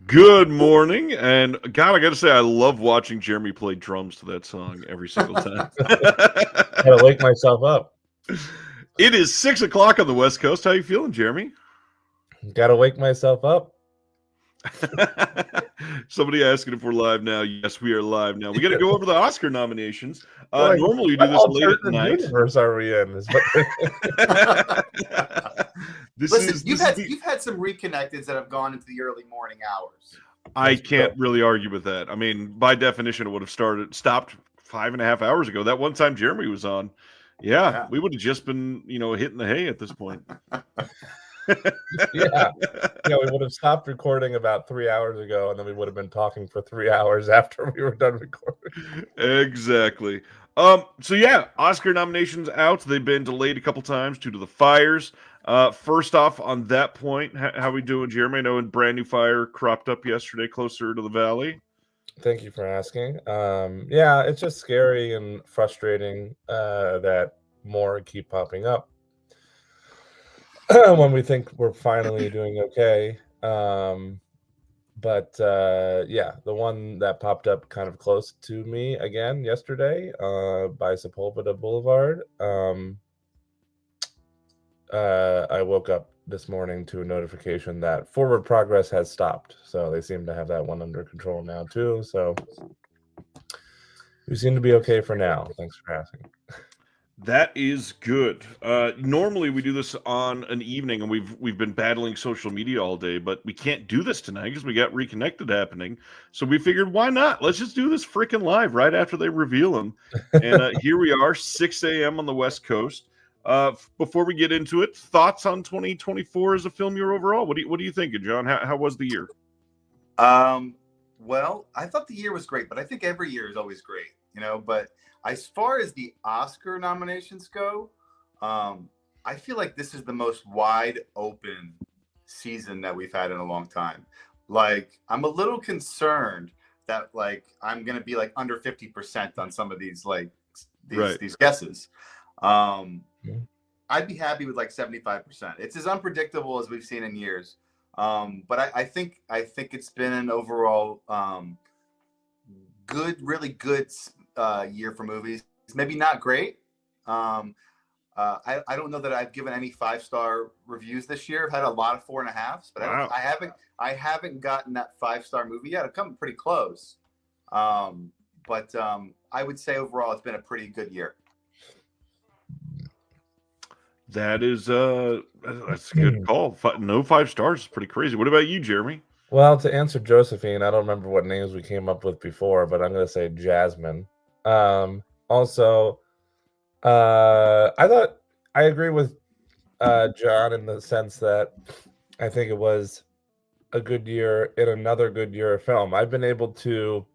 Good morning, and God, I gotta say, I love watching Jeremy play drums to that song every single time. Gotta wake myself up. It is 6 o'clock on the West Coast. How you feeling, Jeremy? Gotta wake myself up. Somebody asking if we're live now. Yes, we are live now. We got to go over the Oscar nominations. Like, Normally, we do what this late at alternative night. universe are we in? Listen, you've had some reconnecteds that have gone into the early morning hours. I can't really argue with that. I mean, by definition, it would have stopped 5.5 hours ago. That one time Jeremy was on, yeah. We would have just been, hitting the hay at this point. Yeah, we would have stopped recording about 3 hours ago, and then we would have been talking for 3 hours after we were done recording. Exactly. So yeah, Oscar nominations out. They've been delayed a couple times due to the fires. First off, on that point, how we doing, Jeremy? I know a brand new fire cropped up yesterday closer to the valley. Thank you for asking. Yeah, it's just scary and frustrating that more keep popping up when we think we're finally doing okay. But yeah, the one that popped up kind of close to me again yesterday by Sepulveda Boulevard. I woke up this morning to a notification that forward progress has stopped. So they seem to have that one under control now too. So we seem to be okay for now. Thanks for asking. That is good. Normally we do this on an evening, and we've been battling social media all day, but we can't do this tonight because we got Reconnected happening. So we figured, why not? Let's just do this freaking live right after they reveal them. And here we are, 6 a.m. on the West Coast. Before we get into it, thoughts on 2024 as a film year overall? What do you think, John? How was the year? Well, I thought the year was great, but I think every year is always great, but as far as the Oscar nominations go, I feel like this is the most wide open season that we've had in a long time. Like, I'm a little concerned that I'm going to be under 50% on some of these, these guesses. I'd be happy with 75%. It's as unpredictable as we've seen in years. But I think it's been an overall really good year for movies. It's maybe not great. I don't know that I've given any 5-star reviews this year. I've had a lot of 4.5s, but wow. I haven't gotten that 5-star movie yet. I've come pretty close. But I would say overall it's been a pretty good year. That's a good call. No 5 stars is pretty crazy. What about you, Jeremy? Well, to answer Josephine, I don't remember what names we came up with before, but I'm going to say Jasmine. Also, I agree with John in the sense that I think it was a good year in another good year of film. I've been able to,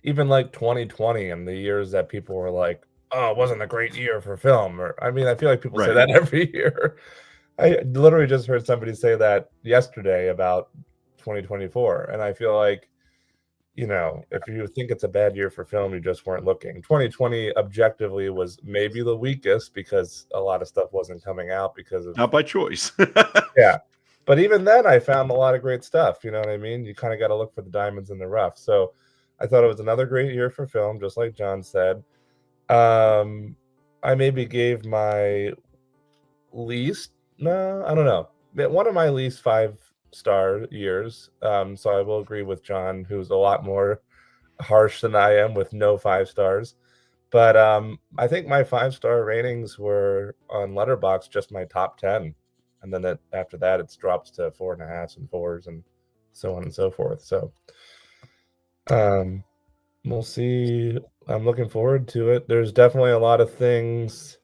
even 2020 and the years that people were like, oh, it wasn't a great year for film. I feel like people say that every year. I literally just heard somebody say that yesterday about 2024. And I feel like, if you think it's a bad year for film, you just weren't looking. 2020 objectively was maybe the weakest because a lot of stuff wasn't coming out because of... Not by choice. Yeah. But even then, I found a lot of great stuff. You know what I mean? You kind of got to look for the diamonds in the rough. So I thought it was another great year for film, just like John said. I maybe gave my least, no, I don't know, one of my least 5-star years. So I will agree with John, who's a lot more harsh than I am with no 5 stars. But I think my 5-star ratings were on Letterboxd just my top 10, and then after that it drops to 4.5s and 4s and so on and so forth. So we'll see. I'm looking forward to it. There's definitely a lot of things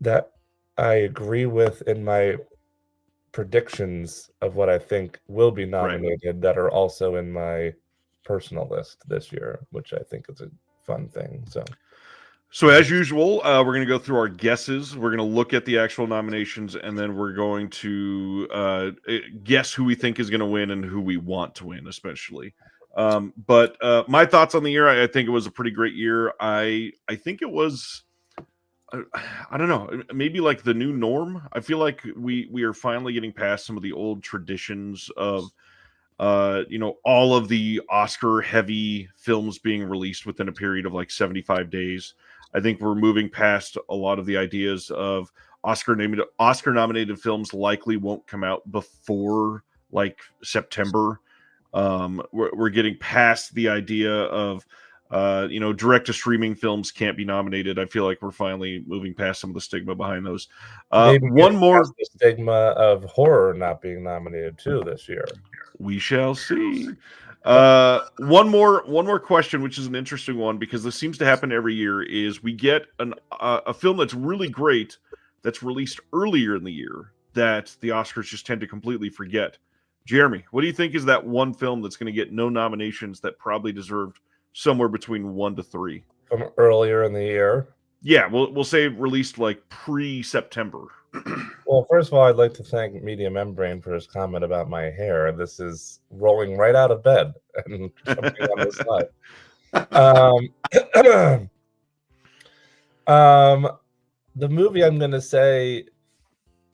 that I agree with in my predictions of what I think will be nominated that are also in my personal list this year, which I think is a fun thing. So as usual, we're going to go through our guesses. We're going to look at the actual nominations, and then we're going to guess who we think is going to win and who we want to win, especially. But my thoughts on the year, I think it was a pretty great year. I think it was, I don't know, maybe the new norm. I feel like we are finally getting past some of the old traditions of all of the Oscar heavy films being released within a period of like 75 days. I think we're moving past a lot of the ideas of Oscar nominated films likely won't come out before like September. We're getting past the idea of direct to streaming films can't be nominated. I feel like we're finally moving past some of the stigma behind those. Maybe One more the stigma of horror not being nominated too this year. We shall see. One more question, which is an interesting one because this seems to happen every year. Is we get a film that's really great that's released earlier in the year that the Oscars just tend to completely forget. Jeremy, what do you think is that one film that's going to get no nominations that probably deserved somewhere between 1 to 3 from earlier in the year? Yeah, we'll say released like pre-September. Well, first of all, I'd like to thank Media Membrane for his comment about my hair. This is rolling right out of bed and jumping on the side. The movie I'm going to say,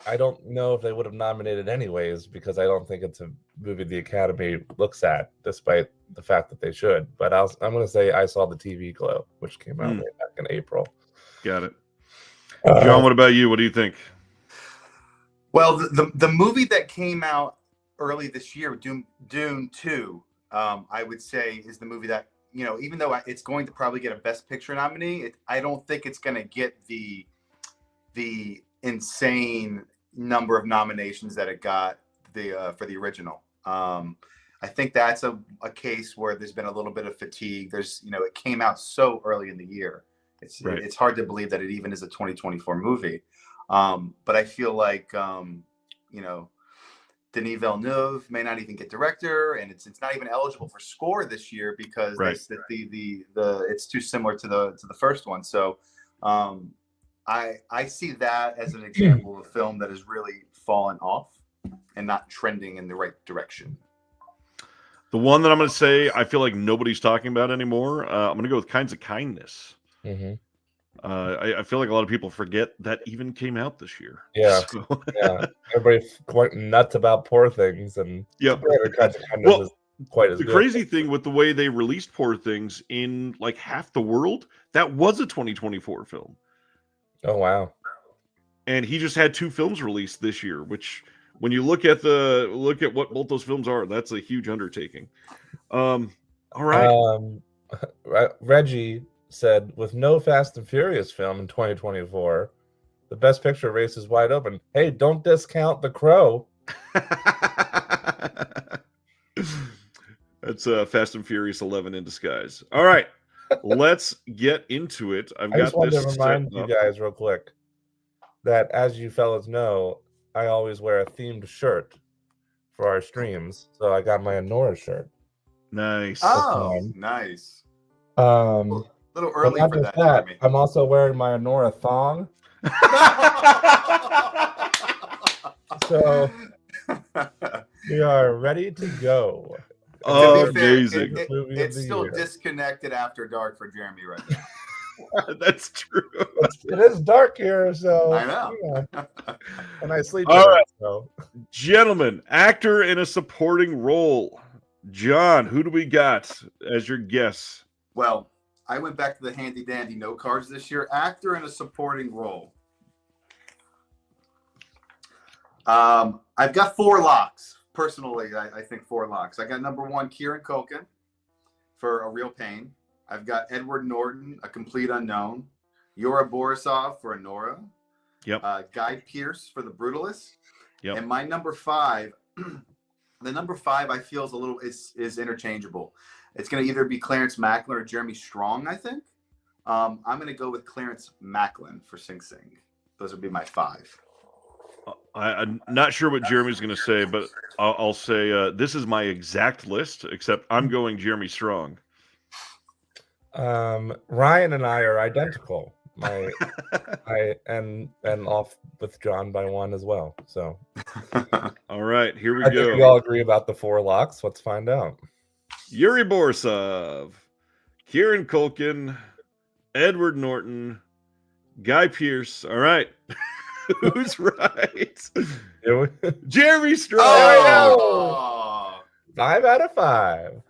I don't know if they would have nominated anyways because I don't think it's a movie the Academy looks at, despite the fact that they should. But I'm going to say I Saw the TV Glow, which came out way back in April. Got it. John, what about you? What do you think? Well, the movie that came out early this year, Dune 2, I would say is the movie that, even though it's going to probably get a Best Picture nominee, I don't think it's going to get the insane number of nominations that it got for the original. I think that's a case where there's been a little bit of fatigue. It came out so early in the year. It's hard to believe that it even is a 2024 movie. But I feel like, Denis Villeneuve may not even get director, and it's not even eligible for score this year because it's too similar to the first one. So I see that as an example of a film that has really fallen off and not trending in the right direction. The one that I'm going to say I feel like nobody's talking about anymore, I'm going to go with Kinds of Kindness. Mm-hmm. I feel like a lot of people forget that even came out this year. Yeah, yeah. Everybody's quite nuts about Poor Things, and Kinds of Kindness is quite as good. The crazy thing with the way they released Poor Things in like half the world, that was a 2024 film. Oh wow! And he just had 2 films released this year, which when you look at what both those films are, that's a huge undertaking. All right, Reggie said, with no Fast and Furious film in 2024, the Best Picture race is wide open. Hey, don't discount The Crow. That's Fast and Furious 11 in disguise. All right, let's get into it. I just wanted to remind you guys real quick that, as you fellas know, I always wear a themed shirt for our streams. So I got my Honora shirt. Nice. Oh, nice. A little early for that, Jeremy. I'm also wearing my Honora thong. So we are ready to go. Oh, amazing. It's still disconnected after dark for Jeremy right now. That's true. It is dark here, so I know. And I sleep. All right, so. Gentlemen, actor in a supporting role. John, who do we got as your guess? Well, I went back to the handy dandy note cards this year. Actor in a supporting role. I've got 4 locks. Personally, I think 4 locks. I got number 1, Kieran Culkin for A Real Pain. I've got Edward Norton, A Complete Unknown. Yura Borisov for Honora. Yep. Guy Pearce for The Brutalist. Yep. And my number 5, the number 5 I feel is interchangeable. It's going to either be Clarence Macklin or Jeremy Strong, I think. I'm going to go with Clarence Macklin for Sing Sing. Those would be my 5. I'm not sure what Jeremy's going to say, but I'll say this is my exact list, except I'm going Jeremy Strong. Ryan and I are identical. And off with John by 1 as well. So, all right, here we go. I think we all agree about the 4 locks. Let's find out. Yuri Borisov, Kieran Culkin, Edward Norton, Guy Pearce. All right. Who's right? Jeremy Strong. Oh, 5 out of 5.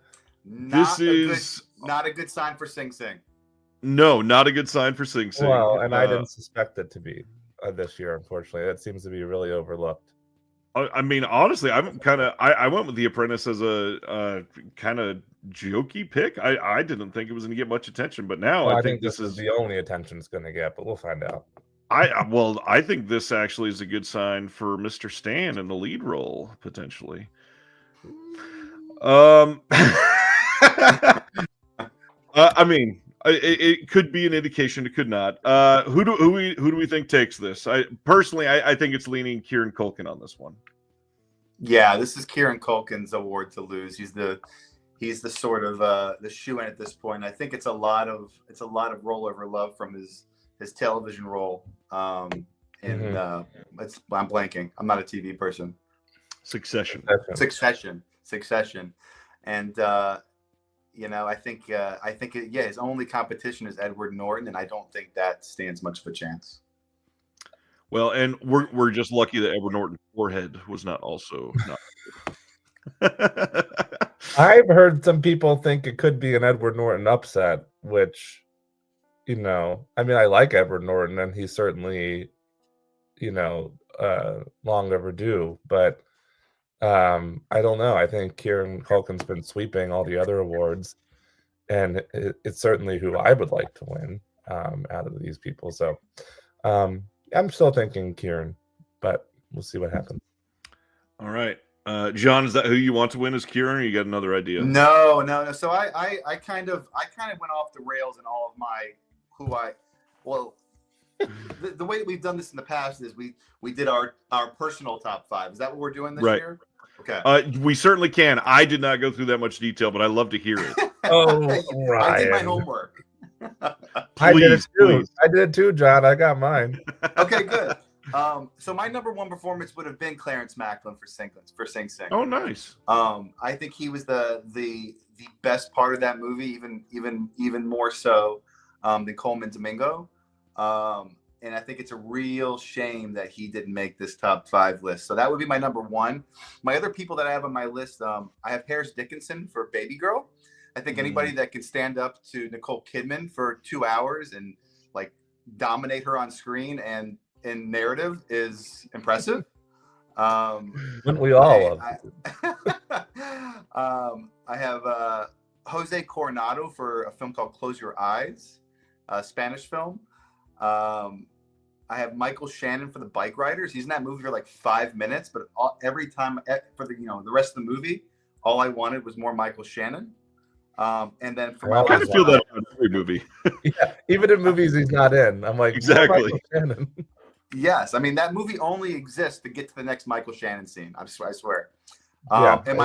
Not This is not a good sign for Sing Sing. no, not a good sign for Sing Sing. Well, and I didn't suspect it to be this year, unfortunately. That seems to be really overlooked. I mean, honestly, I'm kind of. I went with The Apprentice as a kind of jokey pick. I didn't think it was going to get much attention, but now Well, I think this is is. the only attention it's going to get, but we'll find out. I think this actually is a good sign for Mr. Stan in the lead role potentially. I mean, it could be an indication. It could not. Who do we think takes this? I think it's leaning Kieran Culkin on this one. Yeah, this is Kieran Culkin's award to lose. He's the sort of the shoe-in at this point. I think it's a lot of rollover love from his television role. I'm blanking. I'm not a TV person. Succession. And I think his only competition is Edward Norton, and I don't think that stands much of a chance. Well, and we're just lucky that Edward Norton's forehead was not also not. I've heard some people think it could be an Edward Norton upset, which, I mean, I like Edward Norton, and he's certainly, long overdue, but I don't know. I think Kieran Culkin's been sweeping all the other awards, and it's certainly who I would like to win out of these people. So I'm still thinking Kieran, but we'll see what happens. All right. John, is that who you want to win as Kieran, or you got another idea? No. So I kind of went off the rails in all of my the way that we've done this in the past is we did our personal top 5. Is that what we're doing this year? Okay. We certainly can. I did not go through that much detail, but I love to hear it. Oh, Ryan. I did my homework. I did it too. I did it too, John. I got mine. Okay, good. So my number 1 performance would have been Clarence Macklin for Sing Sing. Oh, nice. I think he was the best part of that movie, even more so than Coleman Domingo. And I think it's a real shame that he didn't make this top 5 list. So that would be my number 1. My other people that I have on my list, I have Harris Dickinson for Baby Girl. I think anybody that can stand up to Nicole Kidman for 2 hours and like dominate her on screen and in narrative is impressive. Wouldn't we all? I have Jose Coronado for a film called Close Your Eyes, a Spanish film. I have Michael Shannon for The Bike Riders. He's in that movie for like 5 minutes, but every time for the rest of the movie, all I wanted was more Michael Shannon. And then for my I kind of feel that in every movie. Yeah, even in movies he's not in. I'm like, exactly. Yes, I mean that movie only exists to get to the next Michael Shannon scene. I swear. Yeah, and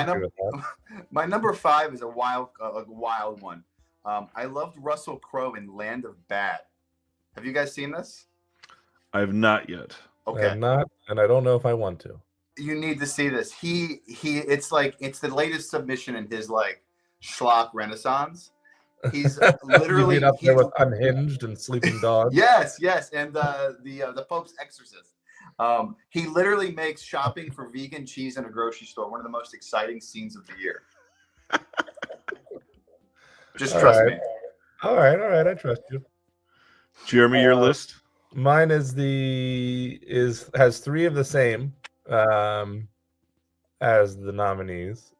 my number 5 is a wild one. I loved Russell Crowe in Land of Bad. Have you guys seen this? I have not yet. Okay. I have not, and I don't know if I want to. You need to see this. It's the latest submission in his like Schlock Renaissance. He's literally up there with Unhinged and Sleeping Dogs. Yes, and the Pope's Exorcist. He literally makes shopping for vegan cheese in a grocery store one of the most exciting scenes of the year. Just trust me. All right, I trust you. Jeremy, your list? Mine has 3 of the same as the nominees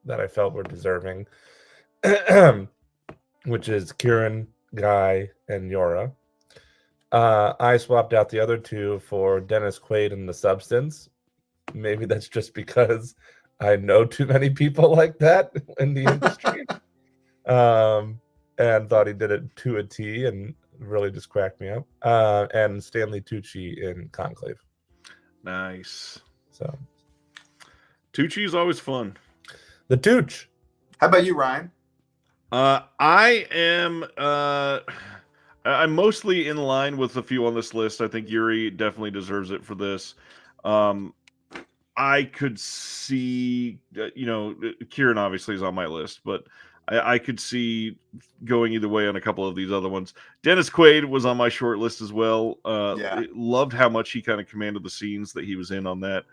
that I felt were deserving, which is Kieran, Guy, and Yora. I swapped out the other 2 for Dennis Quaid and The Substance. Maybe that's just because I know too many people like that in the industry. And thought he did it to a T and really just cracked me up. And Stanley Tucci in Conclave. Nice. So Tucci is always fun. The Tooch. How about you, Ryan? I am I'm mostly in line with a few on this list. I think Yuri definitely deserves it for this. I could see, Kieran obviously is on my list, but I could see going either way on a couple of these other ones. Dennis Quaid was on my short list as well. Yeah. Loved how much he kind of commanded the scenes that he was in on that.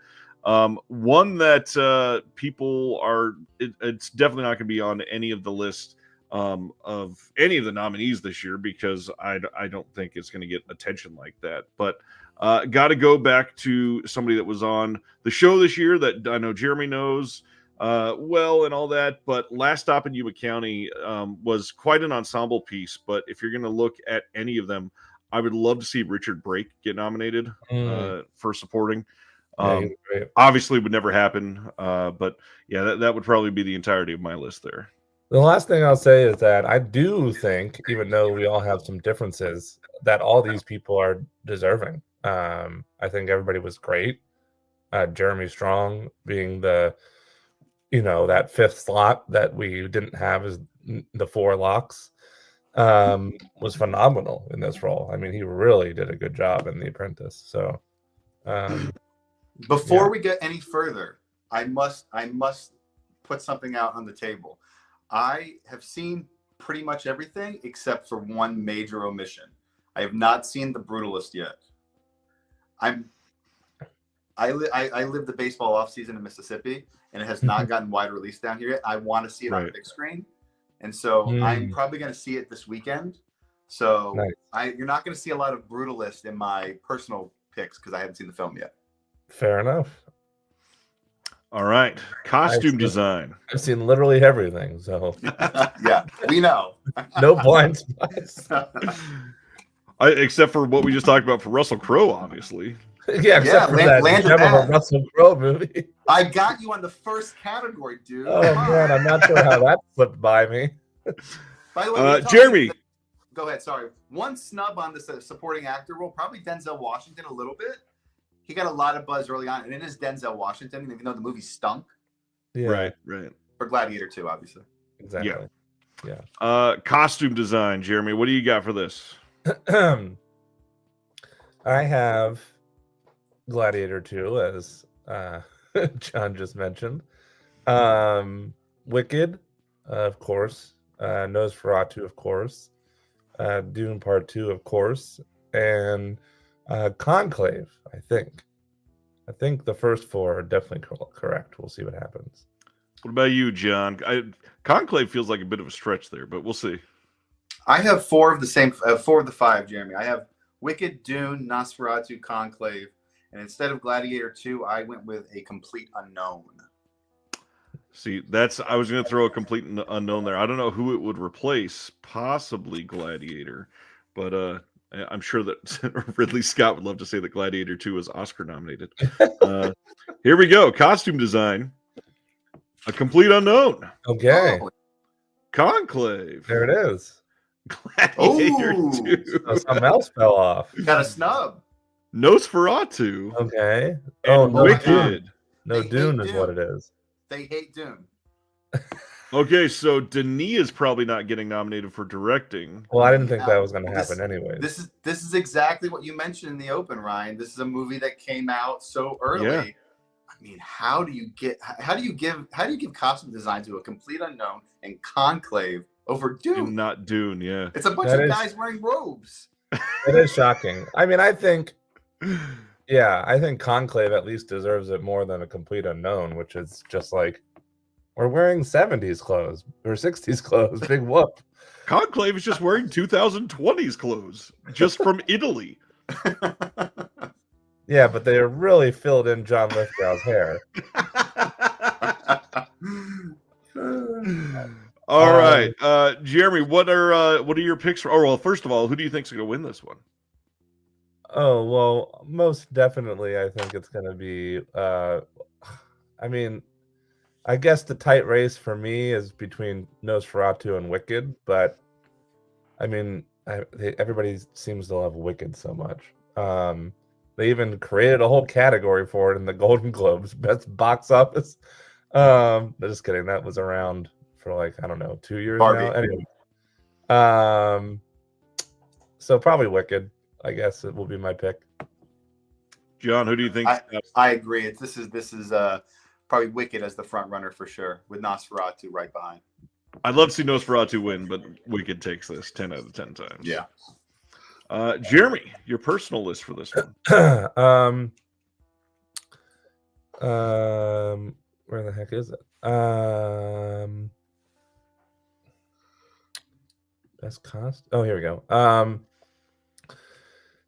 One that people are, it's definitely not going to be on any of the list of any of the nominees this year because I don't think it's going to get attention like that. But got to go back to somebody that was on the show this year that I know Jeremy knows well and all that. But Last Stop in Yuba County was quite an ensemble piece. But if you're going to look at any of them, I would love to see Richard Brake get nominated for supporting. Yeah, great. Obviously would never happen. But yeah, that would probably be the entirety of my list there. The last thing I'll say is that I do think, even though we all have some differences, that all these people are deserving. I think everybody was great. Jeremy Strong being the, that fifth slot that we didn't have as the 4 locks, was phenomenal in this role. I mean, he really did a good job in The Apprentice. So, before we get any further, I must put something out on the table. I have seen pretty much everything except for one major omission. I have not seen The Brutalist yet. I live the baseball offseason in Mississippi, and it has not gotten wide release down here yet. I want to see it on the big screen, and so I'm probably going to see it this weekend. So nice. You're not going to see a lot of Brutalist in my personal picks because I haven't seen the film yet. Fair enough. All right, costume design. I've seen literally everything, so yeah, we know. No blind spots. Except for what we just talked about for Russell Crowe, obviously. Yeah, except for that Gemma Russell Crowe movie. I got you on the first category, dude. Oh man, I'm not sure how that slipped by me. By the way, Jeremy. Go ahead. Sorry. One snub on the supporting actor role, probably Denzel Washington a little bit. He got a lot of buzz early on, and it is Denzel Washington, even though the movie stunk. Yeah. Right. For Gladiator 2, obviously. Exactly. Yeah. Costume design, Jeremy. What do you got for this? I have Gladiator 2, as John just mentioned. Wicked, of course. Nosferatu, of course. Dune Part 2, of course. And Conclave, I think. I think the first 4 are definitely correct. We'll see what happens. What about you, John? Conclave feels like a bit of a stretch there, but we'll see. I have 4 of the 5, Jeremy. I have Wicked, Dune, Nosferatu, Conclave, and instead of Gladiator 2, I went with A Complete Unknown. See, I was going to throw A Complete Unknown there. I don't know who it would replace, possibly Gladiator, but I'm sure that Ridley Scott would love to say that Gladiator 2 was Oscar nominated. Here we go. Costume design. A Complete Unknown. Okay. Conclave. There it is. Gladiator 2. Oh, something else fell off. Got a snub. Okay. Nosferatu. And no Wicked. No, Dune is what it is. They hate Dune. Okay, so Denis is probably not getting nominated for directing. Well, I didn't think that was going to happen anyway. This is exactly what you mentioned in the open, Ryan. This is a movie that came out so early. Yeah. I mean, how do you give costume design to A Complete Unknown and Conclave over Dune? And not Dune, yeah. It's a bunch of guys wearing robes. It is shocking. I mean, I think Conclave at least deserves it more than A Complete Unknown, which is just like, we're wearing 70s clothes or 60s clothes. Big whoop. Conclave is just wearing 2020s clothes, just from Italy. Yeah, but they really filled in John Lithgow's hair. All right, Jeremy, what are your picks for? Oh, well, first of all, who do you think's going to win this one? Oh, well, most definitely, I think it's going to be. I mean, I guess the tight race for me is between Nosferatu and Wicked, but I mean, everybody seems to love Wicked so much. They even created a whole category for it in the Golden Globes, best box office. Just kidding. That was around for like, I don't know, 2 years Barbie. now. Anyway, so probably Wicked. I guess it will be my pick. John, who do you think? I agree. This is probably Wicked as the front runner for sure, with Nosferatu right behind. I'd love to see Nosferatu win, but Wicked takes this 10 out of 10 times. Yeah. Jeremy, your personal list for this one. Where the heck is it? Best cost. Oh, here we go.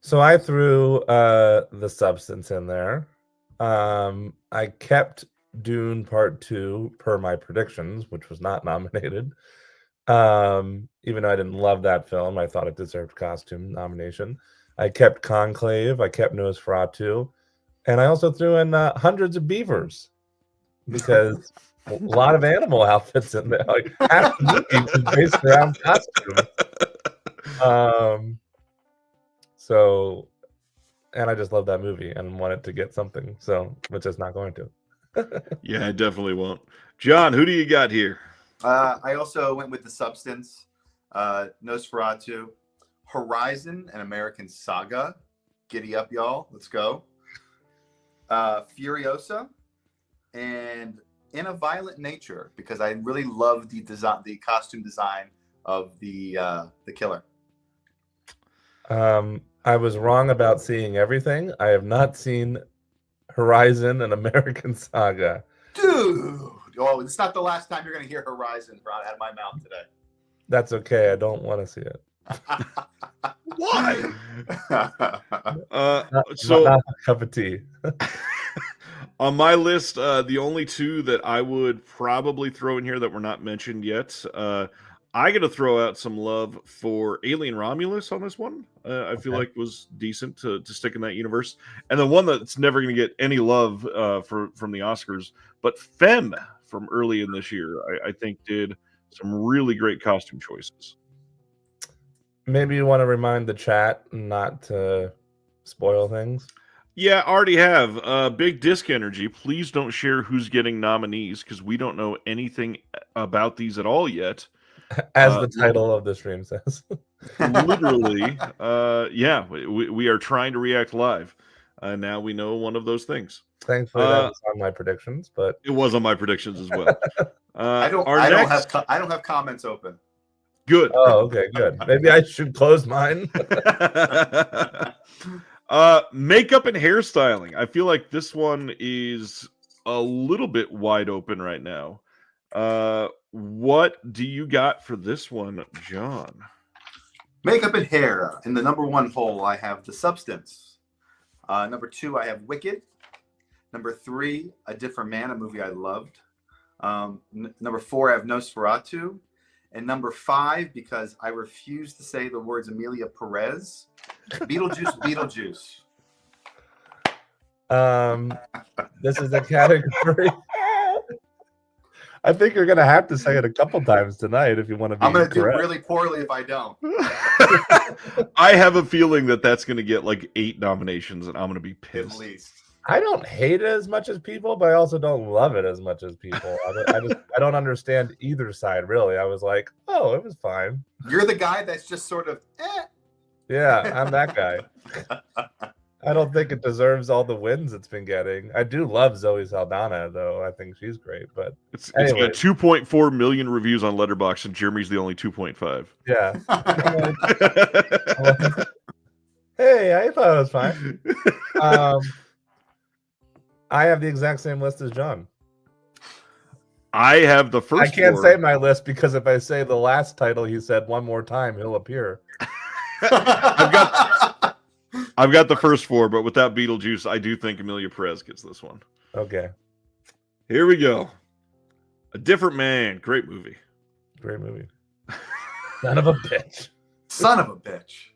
So I threw The Substance in there. I kept Dune Part 2 per my predictions, which was not nominated. Even though I didn't love that film, I thought it deserved costume nomination. I kept Conclave. I kept Nosferatu. And I also threw in Hundreds of Beavers because a lot of animal outfits in there. Like half the movie was based around costumes. So, and I just love that movie and wanted to get something. So, which is not going to. Yeah, I definitely won't. John, who do you got here? I also went with The Substance, Nosferatu, Horizon, an American Saga. Giddy up, y'all. Let's go. Furiosa, and In a Violent Nature, because I really love the costume design of the killer. I was wrong about seeing everything. I have not seen Horizon, an American Saga. Dude, oh, it's not the last time you're going to hear Horizon out of my mouth today. That's okay. I don't want to see it. Why? Not a cup of tea. On my list, the only two that I would probably throw in here that were not mentioned yet, I got to throw out some love for Alien Romulus on this one. I feel like was decent to stick in that universe. And the one that's never going to get any love from the Oscars, but Femme from early in this year, I think did some really great costume choices. Maybe you want to remind the chat not to spoil things. Yeah, already have. Big Disc Energy, please don't share who's getting nominees because we don't know anything about these at all yet. As the title of the stream says. Literally, yeah, we are trying to react live. Now we know one of those things. Thankfully, that was on my predictions, but it was on my predictions as well. I don't have comments open. Good. Oh, okay, good. Maybe I should close mine. Makeup and hairstyling. I feel like this one is a little bit wide open right now. What do you got for this one, John? Makeup and hair. In the number one hole, I have The Substance. Number two, I have Wicked. Number three, A Different Man, a movie I loved. Number four, I have Nosferatu. And number five, because I refuse to say the words Emilia Perez, Beetlejuice. This is a category. I think you're gonna have to say it a couple times tonight if you want to be. I'm gonna correct. do really poorly if I don't. I have a feeling that that's gonna get like 8 nominations, and I'm gonna be pissed. At least. I don't hate it as much as people, but I also don't love it as much as people. I don't understand either side really. I was like, oh, it was fine. You're the guy that's just sort of. Yeah, I'm that guy. I don't think it deserves all the wins it's been getting. I do love Zoe Saldana, though. I think she's great. But it's got 2.4 million reviews on Letterboxd, and Jeremy's the only 2.5. Yeah. Hey, I thought it was fine. I have the exact same list as John. I have the first. I can't say my list because if I say the last title he said one more time, he'll appear. I've got the first 4, but without Beetlejuice, I do think Emilia Perez gets this one. Okay. Here we go. A Different Man. Great movie. Great movie. Son of a bitch. Son of a bitch.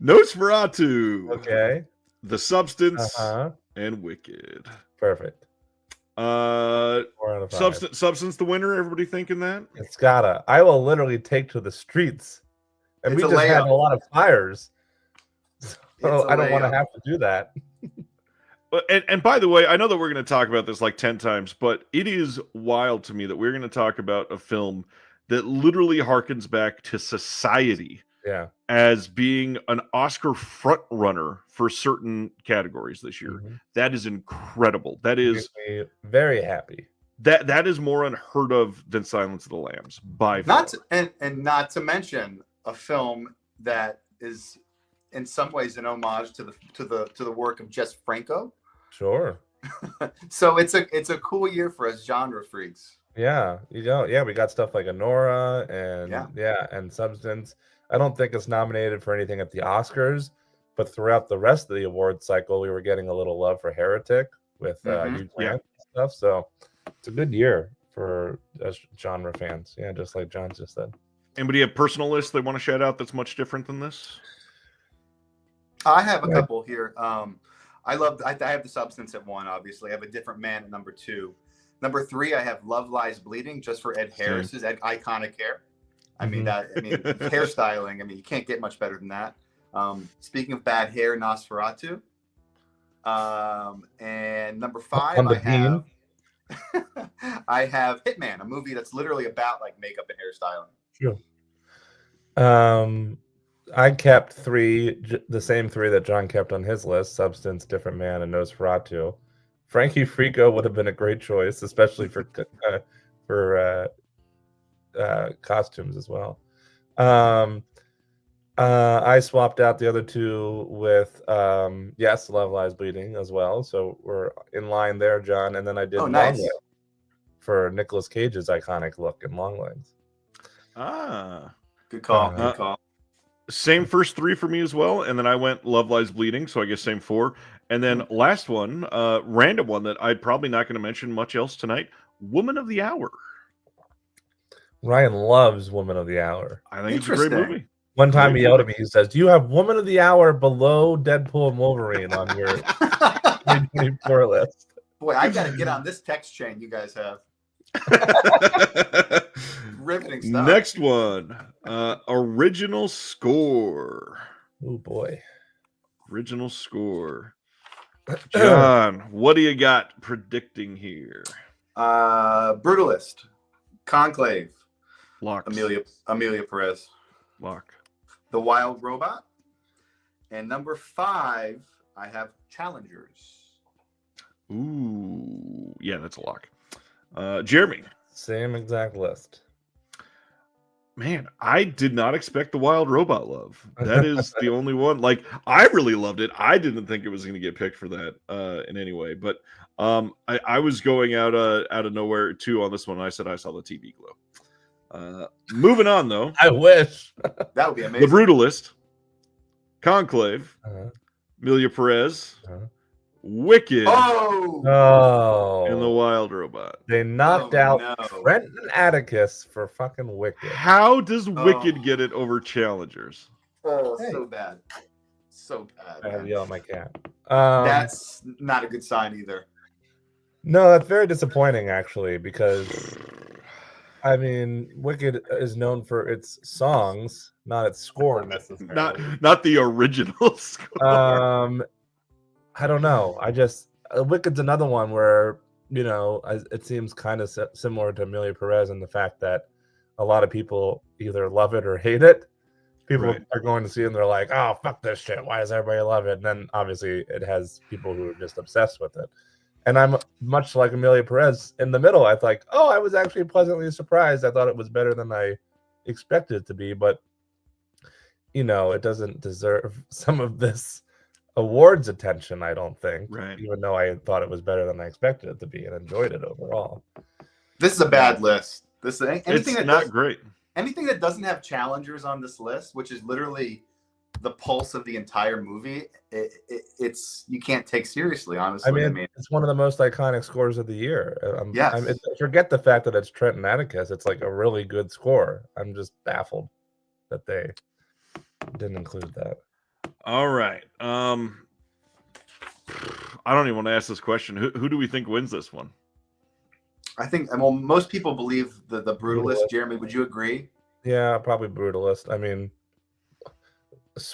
Nosferatu. Okay. The Substance and Wicked. Perfect. 4 out of 5. Substance the winner. Everybody thinking that? It's gotta. I will literally take to the streets. And we just had a lot of fires. So I don't want to have to do that. And by the way, I know that we're going to talk about this like 10 times, but it is wild to me that we're going to talk about a film that literally harkens back to Society as being an Oscar front runner for certain categories this year. That is incredible. That is makes me very happy. that is more unheard of than Silence of the Lambs by far. Not to mention a film that is in some ways an homage to the work of Jess Franco. Sure. So it's a cool year for us genre freaks. Yeah, we got stuff like Anora and and Substance. I don't think it's nominated for anything at the Oscars, but throughout the rest of the award cycle, we were getting a little love for Heretic with Hugh Grant and stuff. So it's a good year for us genre fans. Yeah, just like John just said. Anybody have personal lists they want to shout out that's much different than this? I have a couple here. I have The Substance at 1, obviously. I have A Different Man at number 2. Number 3, I have Love Lies Bleeding, just for Ed Harris's iconic hair. I mean, hairstyling. I mean, you can't get much better than that. Speaking of bad hair, Nosferatu. And number 5, I have Hitman, a movie that's literally about like makeup and hairstyling. Sure. I kept 3, the same 3 that John kept on his list: Substance, Different Man, and Nosferatu. Frankie Frico would have been a great choice, especially for costumes as well. I swapped out the other 2 with Love Lies Bleeding as well, so we're in line there, John. And then I did nice. For Nicolas Cage's iconic look in Long Legs. Good call. Good call. Same first 3 for me as well, and then I went Love Lies Bleeding, so I guess same 4. And then last one, random one that I'm probably not going to mention much else tonight, Woman of the Hour. Ryan loves Woman of the Hour. I think it's a great movie. One time he yelled at me, he says, "Do you have Woman of the Hour below Deadpool and Wolverine on your 2024 list?" Boy, I got to get on this text chain you guys have. Riveting stuff. Next one, original score. Oh boy, original score. John, what do you got predicting here? Brutalist, Conclave, Lock, Amelia Perez, Lock, The Wild Robot, and number 5, I have Challengers. Ooh, yeah, that's a lock. Jeremy, same exact list. Man, I did not expect The Wild Robot love. That is the only one. Like, I really loved it. I didn't think it was going to get picked for that in any way. But I was going out of nowhere too on this one. I said I saw the TV glow. Moving on though. I wish. That would be amazing. The Brutalist, Conclave, Amelia Perez, Wicked, and The Wild Robot. They knocked out Trent and Atticus for fucking Wicked. How does Wicked get it over Challengers? So bad. So bad. I had to yell at my cat. That's not a good sign either. No, that's very disappointing actually, because I mean, Wicked is known for its songs, not its score necessarily. Not the original score. I don't know. Wicked's another one where, you know, it seems kind of similar to Amelia Perez in the fact that a lot of people either love it or hate it. People are going to see it and they're like, "Oh, fuck this shit. Why does everybody love it?" And then obviously it has people who are just obsessed with it. And I'm much like Amelia Perez in the middle. I thought, I was actually pleasantly surprised. I thought it was better than I expected it to be, but you know, it doesn't deserve some of this awards attention, I don't think. Right. Even though I thought it was better than I expected it to be and enjoyed it overall. This is a bad list. It's not great. Anything that doesn't have challengers on this list, which is literally the pulse of the entire movie, it's you can't take seriously, honestly. I mean, it's one of the most iconic scores of the year. Yes. Forget the fact that it's Trent and Atticus. It's like a really good score. I'm just baffled that they didn't include that. All right. I don't even want to ask this question. Who do we think wins this one? I think, most people believe the Brutalist. Jeremy, would you agree? Yeah, probably Brutalist. I mean,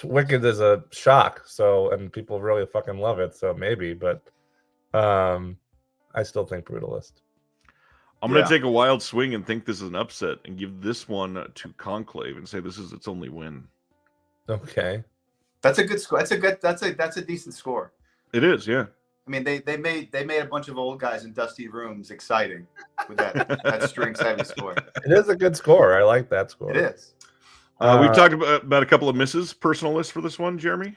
Wicked is a shock, and people really fucking love it, so maybe, but I still think Brutalist. I'm going to take a wild swing and think this is an upset and give this one to Conclave and say this is its only win. Okay. That's a good score. That's a decent score. It is, yeah. I mean, they made a bunch of old guys in dusty rooms exciting with that strings heavy score. It is a good score. I like that score. It is. We've talked about a couple of misses. Personal list for this one, Jeremy?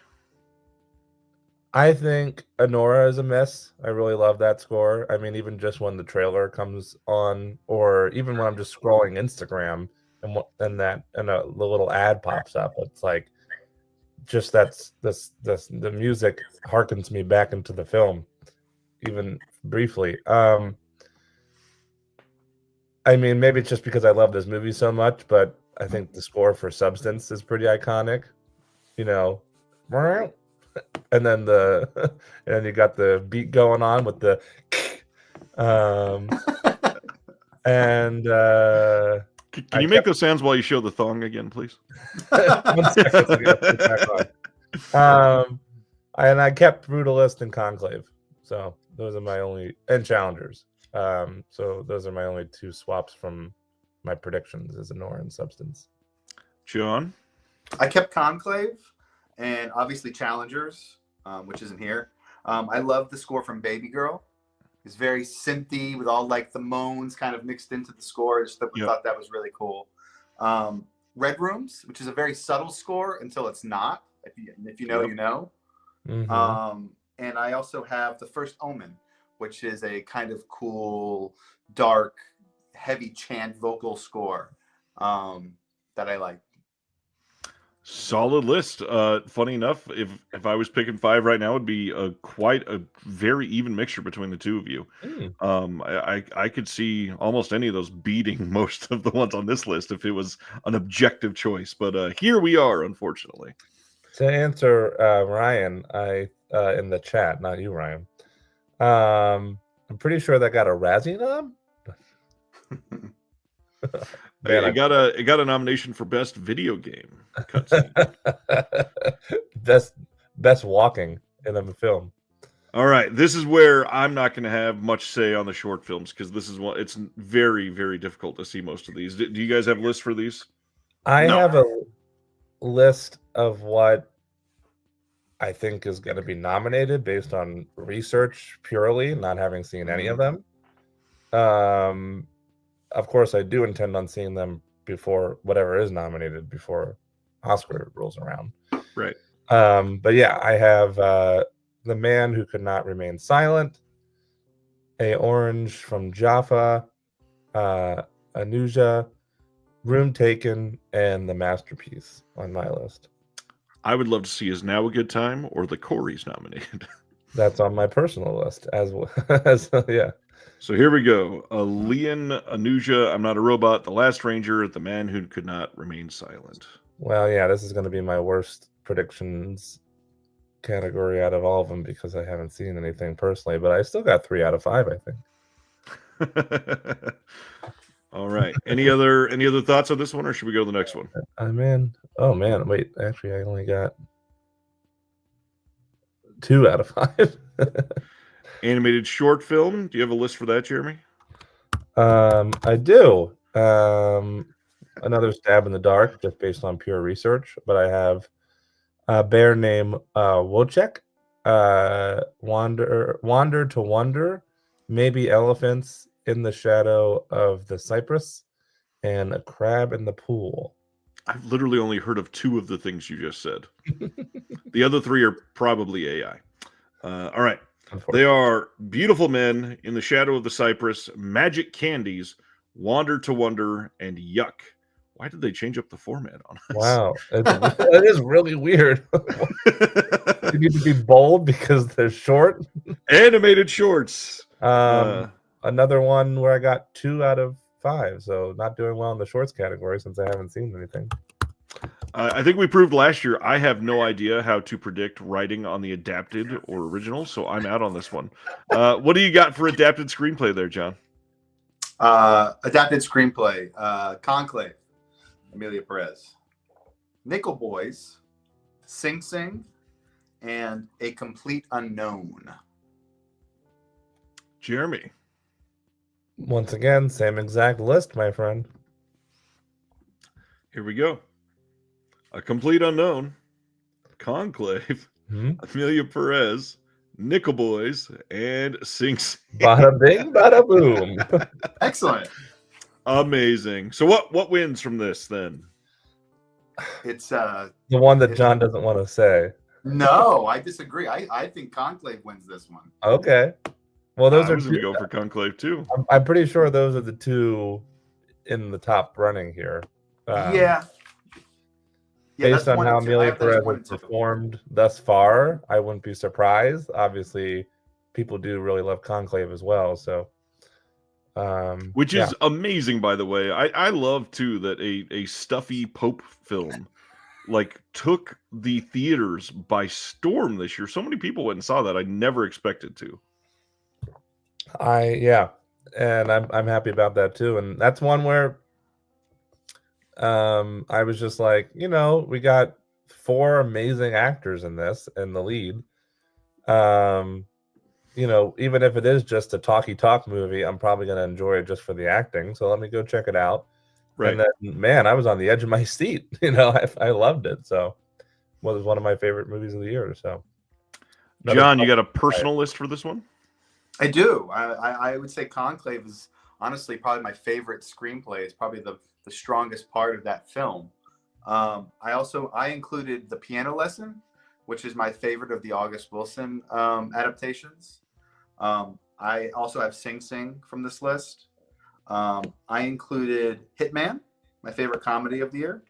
I think Honora is a miss. I really love that score. I mean, even just when the trailer comes on, or even when I'm just scrolling Instagram and the little ad pops up, it's like just the music harkens me back into the film, even briefly. I mean, maybe it's just because I love this movie so much, but I think the score for Substance is pretty iconic. You know, and then you got the beat going on with the and Can you make those sounds while you show the thong again, please? 1 second. So I gotta put it back on. And I kept Brutalist and Conclave. So those are my only, and Challengers. So those are my only 2 swaps from my predictions as Honora and Substance. John? I kept Conclave and obviously Challengers, which isn't here. I love the score from Baby Girl. It's very synthy with all like the moans kind of mixed into the score. Just that we thought that was really cool. Red Rooms, which is a very subtle score until it's not. If you know, you know. Mm-hmm. And I also have The First Omen, which is a kind of cool, dark, heavy chant vocal score that I like. Solid list. Funny enough, if I was picking 5 right now, it'd be quite a very even mixture between the 2 of you. I could see almost any of those beating most of the ones on this list if it was an objective choice. But here we are, unfortunately. To answer Ryan, in the chat, not you, Ryan. I'm pretty sure that got a Razzie nom. Man, it got a nomination for best video game cutscene. best walking in a film. All right, this is where I'm not going to have much say on the short films because this is one. It's very, very difficult to see most of these. Do you guys have lists for these? I have a list of what I think is going to be nominated based on research purely, not having seen any of them. Of course, I do intend on seeing them before whatever is nominated before Oscar rolls around. Right. But yeah, I have The Man Who Could Not Remain Silent, A Orange from Jaffa, Anuja, Room Taken, and The Masterpiece on my list. I would love to see Is Now a Good Time or The Corys nominated. That's on my personal list as well. Yeah. So here we go. Leon, Anuja, I'm Not a Robot, The Last Ranger, The Man Who Could Not Remain Silent. Well, yeah, this is going to be my worst predictions category out of all of them because I haven't seen anything personally, but I still got 3 out of 5, I think. All right. Any other thoughts on this one, or should we go to the next one? I'm in. Oh man, wait. Actually, I only got 2 out of 5. Animated short film. Do you have a list for that, Jeremy? I do. Another stab in the dark, just based on pure research. But I have a bear named Wojciech, Wander to Wonder, Maybe Elephants in the Shadow of the Cypress, and A Crab in the Pool. I've literally only heard of 2 of the things you just said. The other 3 are probably AI. All right. They are Beautiful Men, In the Shadow of the Cypress, Magic Candies, Wander to Wonder, and Yuck. Why did they change up the format on us? Wow. It is really weird. You need to be bold because they're short. Animated shorts. Another one where I got 2 out of 5, so not doing well in the shorts category since I haven't seen anything. I think we proved last year I have no idea how to predict writing on the adapted or original, so I'm out on this one. What do you got for adapted screenplay there, John? Adapted screenplay, Conclave, Amelia Perez, Nickel Boys, Sing Sing, and A Complete Unknown. Jeremy. Once again, same exact list, my friend. Here we go. A Complete Unknown, Conclave, Amelia Perez, Nickel Boys, and Sing Sing. Bada bing, bada boom. Excellent. Amazing. So what wins from this then? It's The one that John doesn't want to say. no, I disagree. I think Conclave wins this one. Okay. Well, those I are was going to go for Conclave too. I'm pretty sure those are the two in the top running here. Yeah. Based that's on one how and two. I Amelia have those Perez one has and two. performed thus far, I wouldn't be surprised. Obviously, people do really love Conclave as well. So, which is amazing, by the way. I love too that a stuffy Pope film like took the theaters by storm this year. So many people went and saw that. I never expected to. And I'm happy about that too. And that's one where I was just like, we got 4 amazing actors in this in the lead. Even if it is just a talk movie, I'm probably going to enjoy it just for the acting. So let me go check it out. Right. And then, man, I was on the edge of my seat. I loved it. So it was one of my favorite movies of the year. So, John, you got a personal list for this one? I do. I would say Conclave is honestly probably my favorite screenplay. It's probably the strongest part of that film. I included The Piano Lesson, which is my favorite of the August Wilson adaptations. I also have Sing Sing from this list. I included Hitman, my favorite comedy of the year.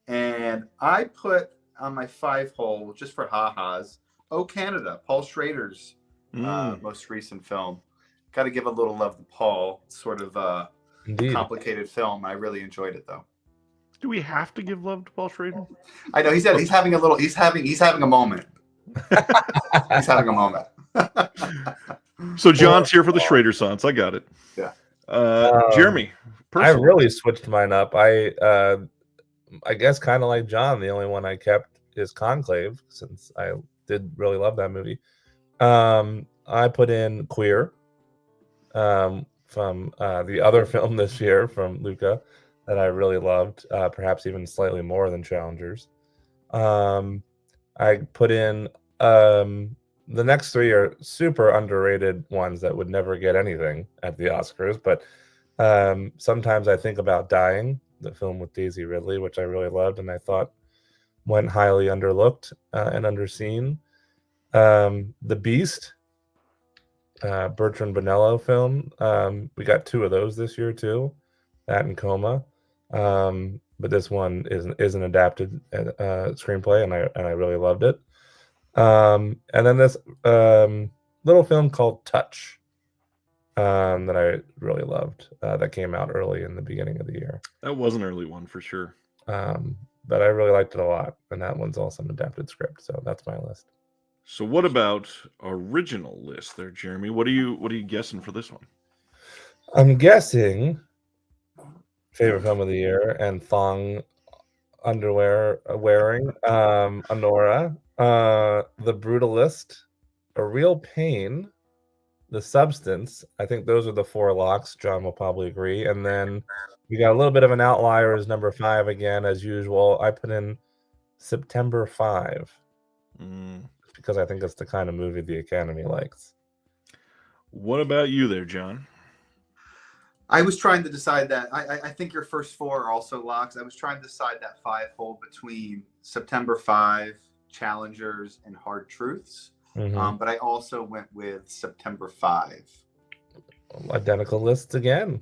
And I put on my 5-hole, just for ha-has, Oh Canada, Paul Schrader's most recent film. Got to give a little love to Paul. It's sort of Indeed. complicated film. I really enjoyed it though. Do we have to give love to Paul Schrader? I know he's having a moment. He's having a moment. So John's here for the Schrader songs. I got it. Yeah. Jeremy, personal. I really switched mine up. I guess kind of like John, the only one I kept is Conclave, since I did really love that movie. I put in Queer from the other film this year from Luca that I really loved, perhaps even slightly more than Challengers. I put in the next 3 are super underrated ones that would never get anything at the Oscars, but sometimes I think about Dying, the film with Daisy Ridley, which I really loved and I thought went highly underlooked and underseen. The Beast, Bertrand Bonello film. We got 2 of those this year too, that and Coma. But this one is an adapted screenplay, and I really loved it. And then this little film called Touch that I really loved that came out early in the beginning of the year. That was an early one for sure. But I really liked it a lot, and that one's also an adapted script. So that's my list. So what about original list there, Jeremy? What are you guessing for this one? I'm guessing favorite film of the year and thong underwear wearing, Honora, The Brutalist, A Real Pain, The Substance. I think those are the 4 locks. John will probably agree. And then we got a little bit of an outlier as number 5 again, as usual. I put in September 5 because I think it's the kind of movie the Academy likes. What about you there, John? I was trying to decide that. I think your first 4 are also locks. I was trying to decide that 5-hole between September 5, Challengers, and Hard Truths. But I also went with September 5. Identical lists again.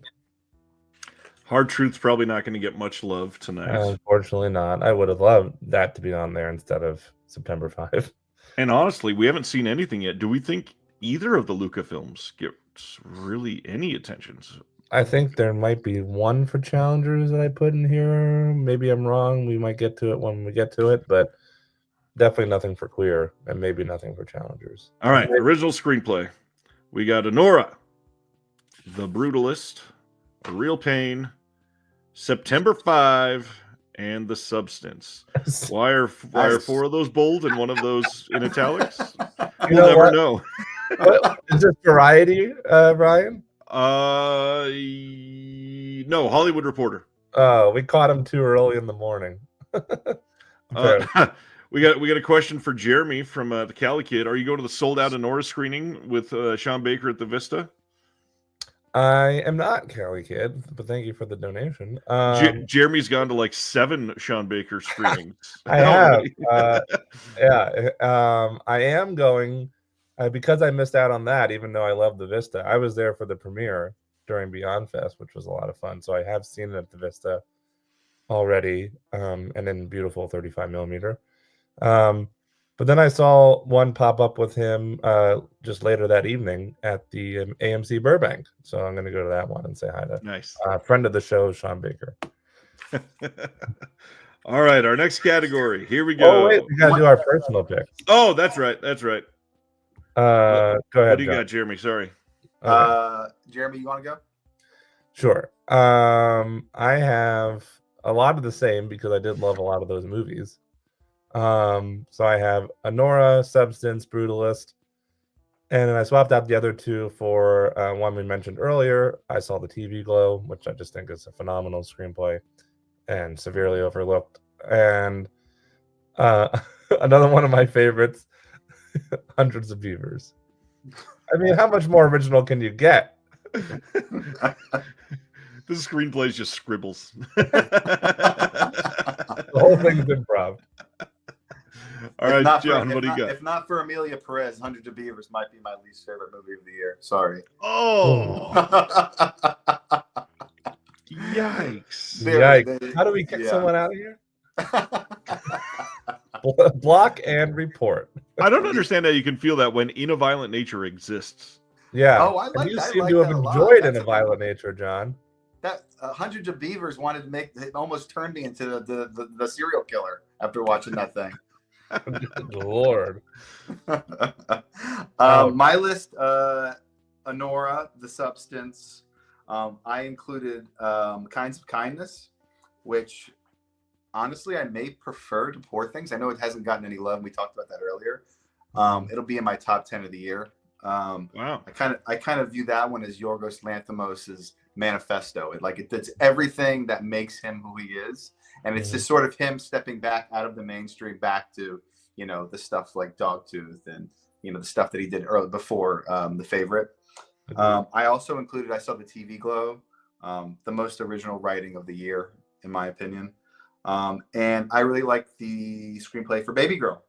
Hard Truth's probably not going to get much love tonight. Unfortunately not. I would have loved that to be on there instead of September 5. And honestly, we haven't seen anything yet. Do we think either of the Luca films gets really any attention? I think there might be one for Challengers that I put in here. Maybe I'm wrong. We might get to it when we get to it, but definitely nothing for Queer and maybe nothing for Challengers. All right, original screenplay. We got Honora, The Brutalist, A Real Pain, September 5, and The Substance. Why are 4 of those bold and one of those in italics? We'll never know. Is this Variety, Brian? No, Hollywood Reporter. Oh, we caught him too early in the morning. We got a question for Jeremy from the Cali Kid. Are you going to the sold out Honora screening with Sean Baker at the Vista? I am not Cali Kid, but thank you for the donation. Jeremy's gone to like 7 Sean Baker screenings. I have. Yeah. I am going because I missed out on that, even though I love the Vista. I was there for the premiere during Beyond Fest, which was a lot of fun. So I have seen it at the Vista already, and in beautiful 35 millimeter. But then I saw one pop up with him just later that evening at the AMC Burbank. So I'm going to go to that one and say hi to Nice. Friend of the show, Sean Baker. All right, our next category. Here we go. Oh, wait, we got to do our personal picks. Oh, that's right. That's right. Go ahead. What do you John. got, Jeremy? Sorry. Okay. Jeremy, you want to go? Sure. I have a lot of the same because I did love a lot of those movies. So I have Honora, Substance, Brutalist, and then I swapped out the other two for one we mentioned earlier. I saw the TV Glow, which I just think is a phenomenal screenplay and severely overlooked. And another one of my favorites, Hundreds of Beavers. I mean, how much more original can you get? This screenplay is just scribbles. The whole thing's improv. All right, John, what do you got? If not for Amelia Perez, Hundreds of Beavers might be my least favorite movie of the year. Sorry. Oh, yikes. Yikes. How do we kick someone out of here? Block and report. I don't understand how you can feel that when In a Violent Nature exists. Yeah. Oh, I like and you that. seem I like to have that a lot. enjoyed That's In a Violent Nature, John. That Hundreds of Beavers wanted to make it almost turned me into the serial killer after watching that thing. Good Lord. My list, Honora, The Substance. I included Kinds of Kindness, which honestly I may prefer to Poor Things. I know it hasn't gotten any love. We talked about that earlier. It'll be in my top 10 of the year. Wow. I kind of view that one as Yorgos Lanthimos' manifesto. It's everything that makes him who he is, and it's just sort of him stepping back out of the mainstream, back to the stuff like Dogtooth and the stuff that he did early before The Favorite. I also included. I saw the TV Glow, the most original writing of the year, in my opinion, and I really like the screenplay for Baby Girl.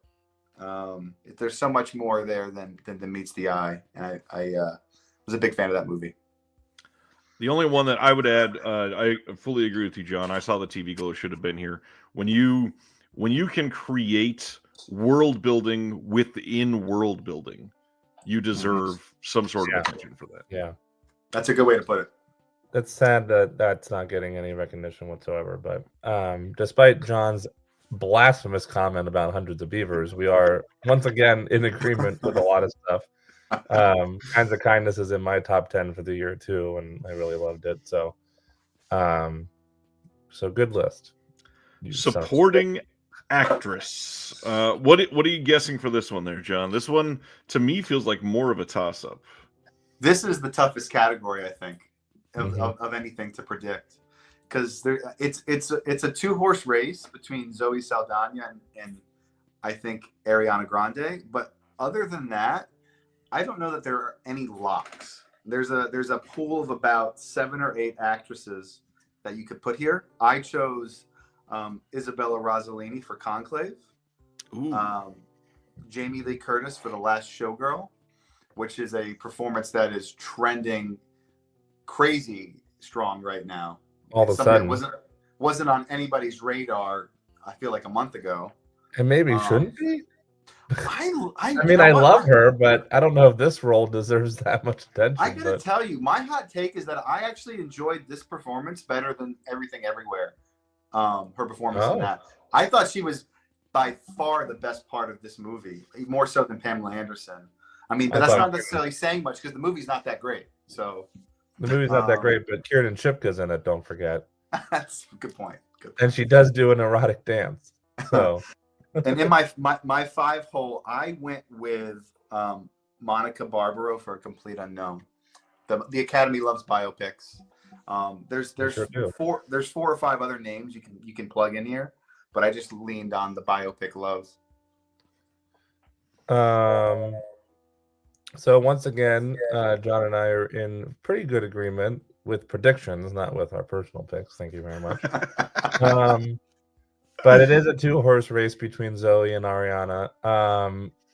There's so much more there than meets the eye, and I was a big fan of that movie. The only one that I would add, I fully agree with you, John. I saw the TV Glow should have been here. When you can create world building within world building, you deserve some sort of attention for that. Yeah, that's a good way to put it. It's sad that that's not getting any recognition whatsoever. But despite John's blasphemous comment about Hundreds of Beavers, we are once again in agreement with a lot of stuff. Kinds of Kindness is in my top 10 for the year too, and I really loved it. So good list. Supporting actress. What are you guessing for this one there, John? This one to me feels like more of a toss-up. This is the toughest category, I think, of anything to predict, because it's a 2-horse race between Zoe Saldana and I think Ariana Grande. But other than that, I don't know that there are any locks. There's a pool of about 7 or 8 actresses that you could put here. I chose Isabella Rossellini for Conclave, Jamie Lee Curtis for The Last Showgirl, which is a performance that is trending crazy strong right now. All of a sudden, wasn't on anybody's radar. I feel like a month ago, and maybe shouldn't be. I mean, I love her, but I don't know if this role deserves that much attention. I gotta tell you, my hot take is that I actually enjoyed this performance better than Everything Everywhere. Her performance in that. I thought she was by far the best part of this movie, more so than Pamela Anderson. I mean, but that's not necessarily saying much because the movie's not that great. So the movie's not that great, but Kiernan Shipka's in it. Don't forget. That's a good point. And she does do an erotic dance. So. And in my 5-hole, I went with Monica Barbaro for A Complete Unknown. The Academy loves biopics. There's 4 or 5 other names you can plug in here, but I just leaned on the biopic love So once again, John and I are in pretty good agreement with predictions, not with our personal picks. Thank you very much. But it is a 2-horse race between Zoe and Ariana.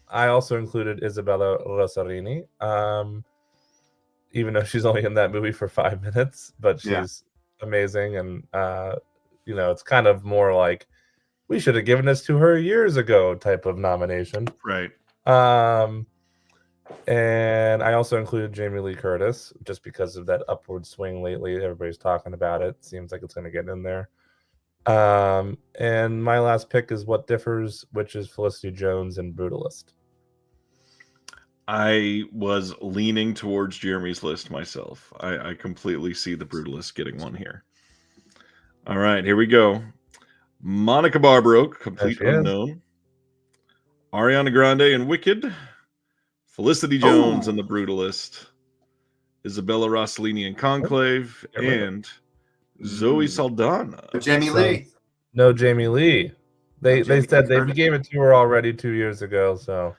I also included Isabella Rossellini, even though she's only in that movie for 5 minutes, but she's amazing. And, it's kind of more like, we should have given this to her years ago type of nomination. Right. And I also included Jamie Lee Curtis just because of that upward swing lately. Everybody's talking about it. Seems like it's going to get in there. And my last pick is What Differs, which is Felicity Jones and Brutalist. I was leaning towards Jeremy's list myself. I completely see the Brutalist getting one here. All right, here we go. Monica Barbaro, Complete Unknown. Ariana Grande and Wicked. Felicity Jones and The Brutalist. Isabella Rossellini and Conclave. And Zoe Saldana. Jamie Lee. No Jamie Lee. They said they gave it to her already 2 years ago, so.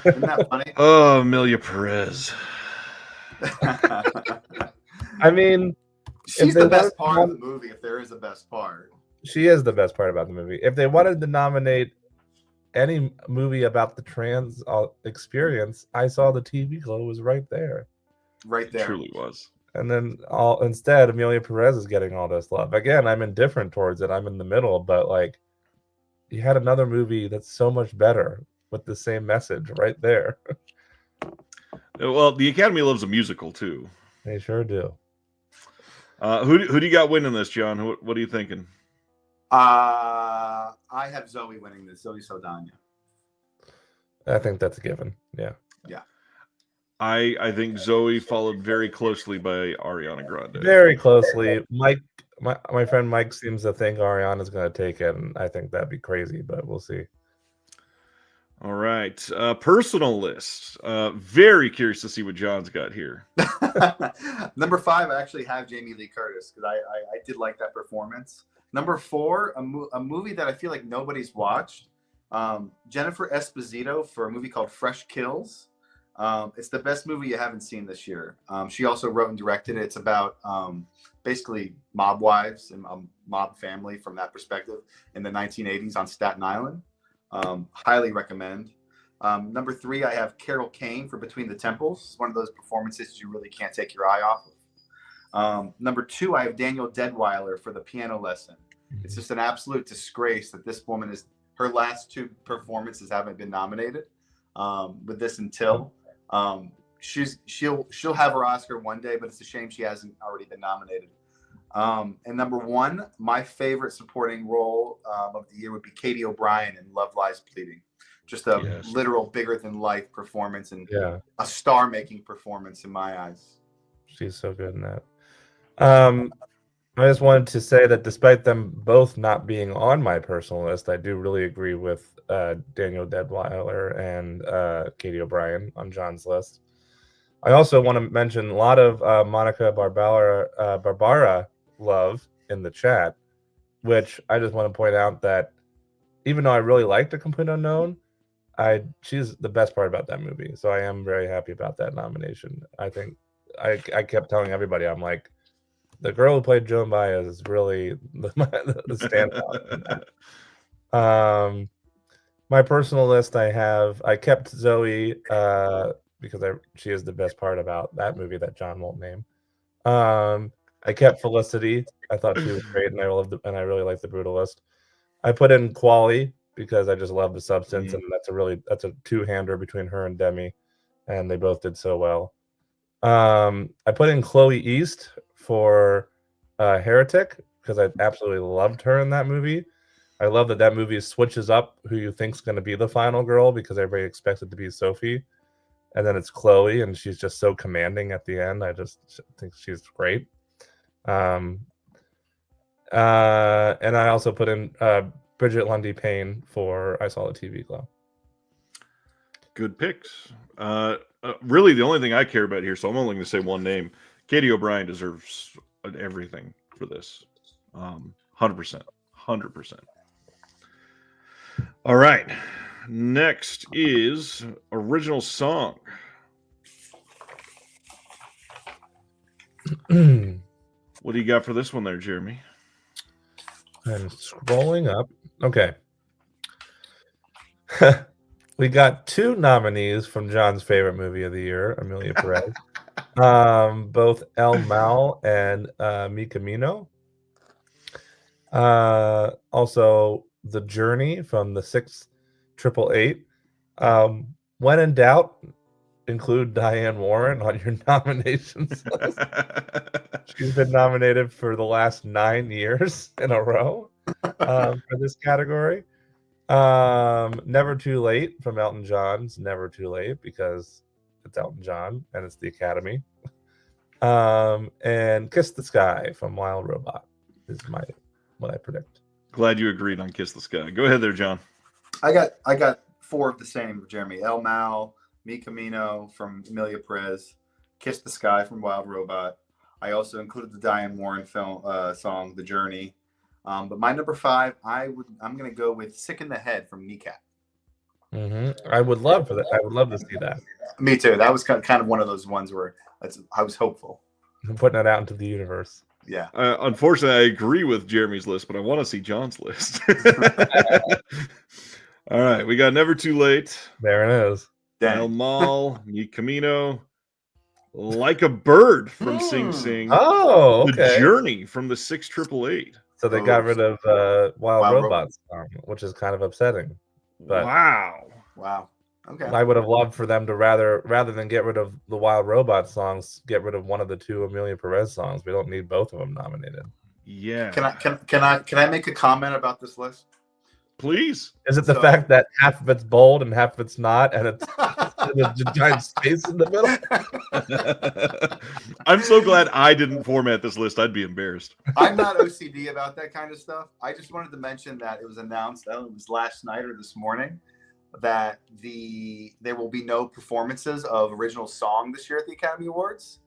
Isn't that funny? Oh, Amelia Perez. I mean, she's the best part of the movie, if there is a best part. She is the best part about the movie. If they wanted to nominate any movie about the trans experience, I Saw the TV Glow was right there. Right there. It truly was. And then instead, Amelia Perez is getting all this love. Again, I'm indifferent towards it. I'm in the middle, but like, you had another movie that's so much better with the same message right there. Well, the Academy loves a musical too. They sure do. Who do you got winning this, John? What are you thinking? I have Zoe winning this. Zoe Saldana. I think that's a given. Yeah. Yeah. I think Zoe followed very closely by Ariana Grande. Very closely. My friend Mike seems to think Ariana's going to take it, and I think that'd be crazy, but we'll see. All right. Personal list. Very curious to see what John's got here. Number 5, I actually have Jamie Lee Curtis because I did like that performance. Number 4, a movie that I feel like nobody's watched. Jennifer Esposito for a movie called Fresh Kills. It's the best movie you haven't seen this year. She also wrote and directed it. It's about basically mob wives and a mob family from that perspective in the 1980s on Staten Island. Highly recommend. Number 3, I have Carol Kane for Between the Temples. It's one of those performances you really can't take your eye off of. Number 2, I have Daniel Deadwyler for The Piano Lesson. It's just an absolute disgrace that this woman her last 2 performances haven't been nominated with this until. She'll have her Oscar one day, but it's a shame she hasn't already been nominated. And number 1, my favorite supporting role of the year would be Katie O'Brien in Love Lies Bleeding. Just a literal bigger than life performance and a star making performance in my eyes. She's so good in that. I just wanted to say that despite them both not being on my personal list, I do really agree with Daniel Deadwyler and Katie O'Brien on John's list. I also want to mention a lot of Monica Barbara love in the chat, which I just want to point out that even though I really liked A Complete Unknown, she's the best part about that movie. So I am very happy about that nomination. I think I kept telling everybody, I'm like, the girl who played Joan Baez is really the standout. My personal list, I kept Zoe because she is the best part about that movie that John won't name. I kept Felicity. I thought she was great, and I really liked The Brutalist. I put in Quali because I just love the substance, and that's a two-hander between her and Demi, and they both did so well. I put in Chloe East for Heretic because I absolutely loved her in that movie. I love that movie switches up who you think's going to be the final girl because everybody expects it to be Sophie, and then it's Chloe, and she's just so commanding at the end. I just think she's great. And I also put in Bridget Lundy Payne for I Saw the TV Glow. Good picks. Really, the only thing I care about here, so I'm only going to say one name. Katie O'Brien deserves everything for this. 100%. 100%. All right. Next is original song. I'm What do you got for this one there, Jeremy? scrolling up. Okay. We got 2 nominees from John's favorite movie of the year, Amelia Perez. Both El Mal and Mi Camino. Also, The Journey from the 688. When in doubt, include Diane Warren on your nominations list. She's been nominated for the last 9 years in a row for this category. Never Too Late from Elton John's Never Too Late, because it's Elton John and it's the Academy. And Kiss the Sky from Wild Robot is what I predict. Glad you agreed on Kiss the Sky. Go ahead there, John. I got 4 of the same, Jeremy. El Mal, Mi Camino from Amelia Perez, Kiss the Sky from Wild Robot. I also included the Diane Warren film song, The Journey. But my number 5, I'm going to go with Sick in the Head from Kneecap. I would love for that. I would love to see that. Me too. That was kind of one of those ones where I was hopeful. I'm putting it out into the universe. Yeah. Unfortunately, I agree with Jeremy's list, but I want to see John's list. All right, we got Never Too Late. There it is. El Mal, Mi Camino, Like a Bird from Sing Sing. Oh, okay. The Journey from the 6888. So they got rid of Wild Robots, which is kind of upsetting. But Wow. Okay. I would have loved for them to rather than get rid of the Wild Robot songs, get rid of one of the 2 Amelia Perez songs. We don't need both of them nominated. Yeah. Can I make a comment about this list? Please. Is it the fact that half of it's bold and half of it's not, and it's a giant space in the middle? I'm so glad I didn't format this list. I'd be embarrassed. I'm not OCD about that kind of stuff. I just wanted to mention that it was announced, it was last night or this morning, that there will be no performances of original song this year at the Academy Awards.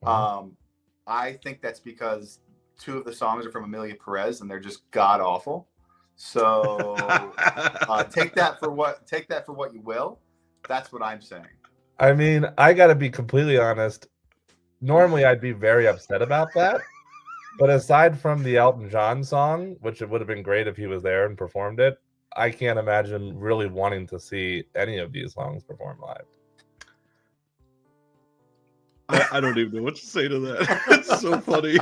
I think that's because 2 of the songs are from Amelia Perez and they're just god awful. So take that for what you will. That's what I'm saying. I mean, I got to be completely honest. Normally, I'd be very upset about that. But aside from the Elton John song, which it would have been great if he was there and performed it, I can't imagine really wanting to see any of these songs performed live. I don't even know what to say to that. It's so funny.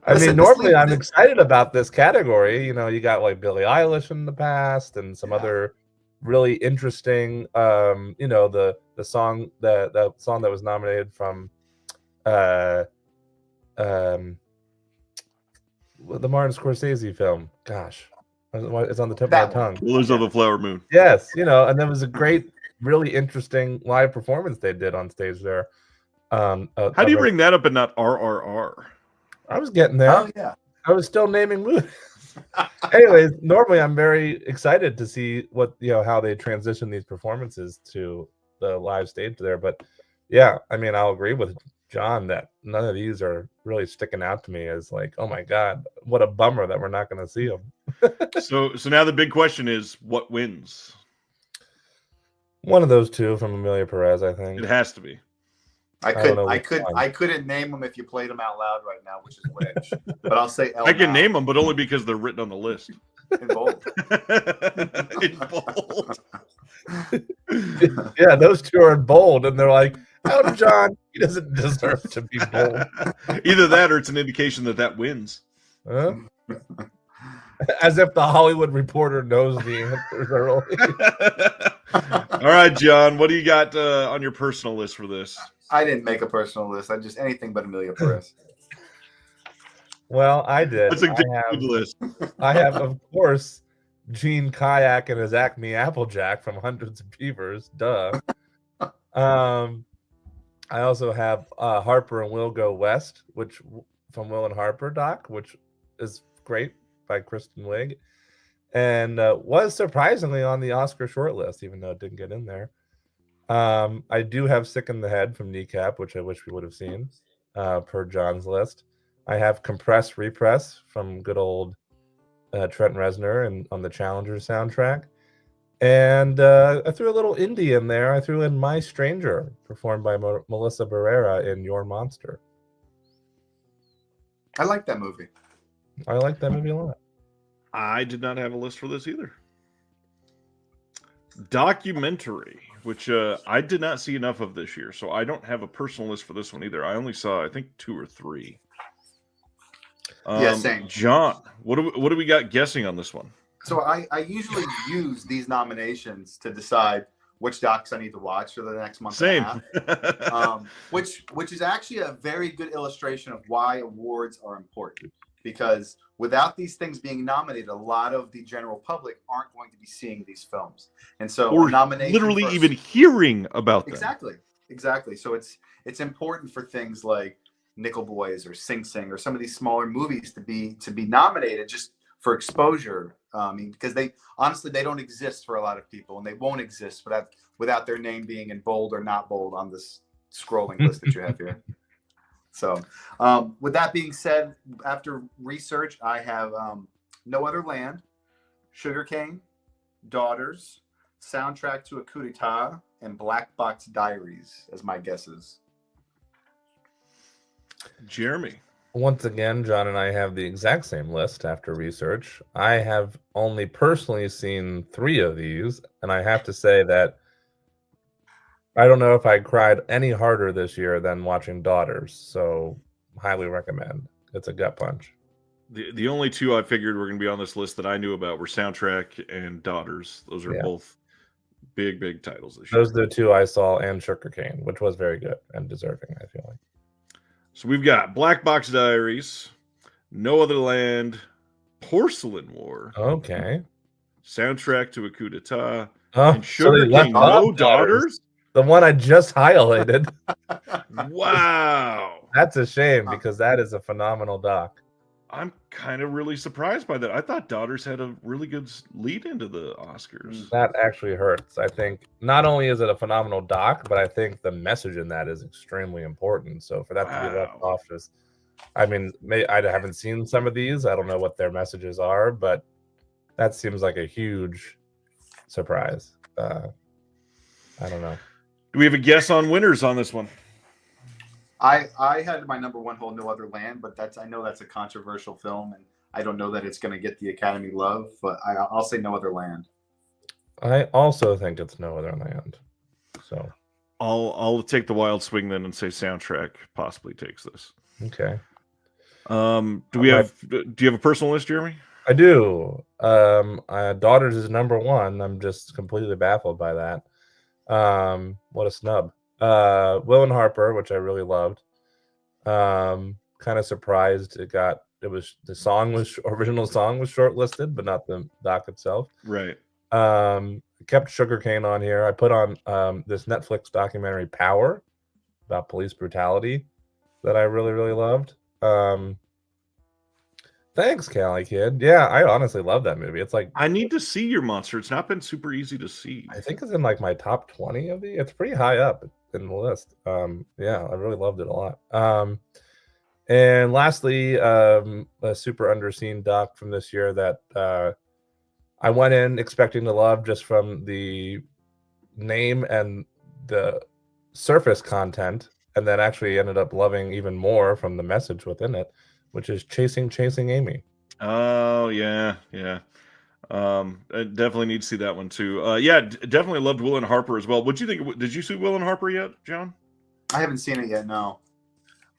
I mean, normally I'm excited about this category. You know, you got like Billie Eilish in the past and some other really interesting, the song that song that was nominated from the Martin Scorsese film. Gosh, it's on the tip of my tongue. Killers of the Flower Moon. Yes, and there was a great, really interesting live performance they did on stage there. How do you bring that up and not RRR? I was getting there. Oh yeah, I was still naming movies. Anyways, normally I'm very excited to see how they transition these performances to the live stage there. But yeah, I mean, I'll agree with John that none of these are really sticking out to me as like, oh my God, what a bummer that we're not going to see them. So now the big question is, what wins? One of those 2 from Amelia Perez, I think. It has to be. I couldn't name them if you played them out loud right now, which is which. But I'll say I can name them, but only because they're written on the list. In bold. In bold. Yeah, those 2 are in bold, and they're like, oh, John, he doesn't deserve to be bold. Either that or it's an indication that wins. Huh? As if the Hollywood Reporter knows the answers early. All right, John, what do you got on your personal list for this? I didn't make a personal list. I just anything but Amelia Perez. Well, I did. That's a good list. I have, of course, Gene Kayak and his Acme Applejack from Hundreds of Beavers. Duh. I also have Harper and Will Go West, which from Will and Harper doc, which is great by Kristen Wiig, and was surprisingly on the Oscar shortlist, even though it didn't get in there. I do have Sick in the Head from Kneecap, which I wish we would have seen per John's list. I have Repress from good old Trent Reznor and on the Challenger soundtrack. And I threw a little indie in there. I threw in My Stranger, performed by Melissa Barrera in Your Monster. I like that movie. I like that movie a lot. I did not have a list for this either. Documentary, which I did not see enough of this year, so I don't have a personal list for this one either. I only saw, I think, 2 or 3. Yeah, same. John, what do we got guessing on this one? So I usually use these nominations to decide which docs I need to watch for the next month Same. and a half. Which is actually a very good illustration of why awards are important. Because without these things being nominated, a lot of the general public aren't going to be seeing these films. And so or nomination literally even hearing about them. Exactly. So it's important for things like Nickel Boys or Sing Sing or some of these smaller movies to be nominated just for exposure. Because they don't exist for a lot of people, and they won't exist without their name being in bold or not bold on this scrolling list that you have here. So with that being said, after research, I have No Other Land, Sugarcane, Daughters, Soundtrack to a Coup d'etat, and Black Box Diaries as my guesses. Jeremy. Once again, John and I have the exact same list after research. I have only personally seen 3 of these, and I have to say that I don't know if I cried any harder this year than watching Daughters, so highly recommend. It's a gut punch. The only 2 I figured were going to be on this list that I knew about were Soundtrack and Daughters. Those are both big titles this year. Those are the 2 I saw, and Sugarcane, which was very good and deserving, I feel like. So we've got Black Box Diaries, No Other Land, Porcelain War. Okay. Soundtrack to a Coup d'etat. Oh, and Sugarcane, No Daughters? The one I just highlighted. Wow. That's a shame because that is a phenomenal doc. I'm kind of really surprised by that. I thought Daughters had a really good lead into the Oscars. That actually hurts. I think not only is it a phenomenal doc, but I think the message in that is extremely important. So for that to be left off, I mean, I haven't seen some of these. I don't know what their messages are, but that seems like a huge surprise. I don't know. Do we have a guess on winners on this one? I had my number 1 hold No Other Land, but I know that's a controversial film, and I don't know that it's going to get the Academy love, but I'll say No Other Land. I also think it's No Other Land. So I'll take the wild swing then and say Soundtrack possibly takes this. Okay. Do you have a personal list, Jeremy? I do. Daughters is number 1. I'm just completely baffled by that. What a snub. Will and Harper, which I really loved. Kind of surprised the original song was shortlisted, but not the doc itself. Right. Kept Sugarcane on here. I put on this Netflix documentary Power about police brutality that I really loved. Thanks, Cali Kid. Yeah, I honestly love that movie. It's like I need to see Your Monster. It's not been super easy to see. I think it's in like my top 20 of the. It's pretty high up in the list. Yeah, I really loved it a lot. And lastly, a super underseen doc from this year that I went in expecting to love just from the name and the surface content, and then actually ended up loving even more from the message within it, which is Chasing Amy. Oh yeah. I definitely need to see that one too. Definitely loved Will and Harper as well. What'd you think? Did you see Will and Harper yet, John? I haven't seen it yet. No.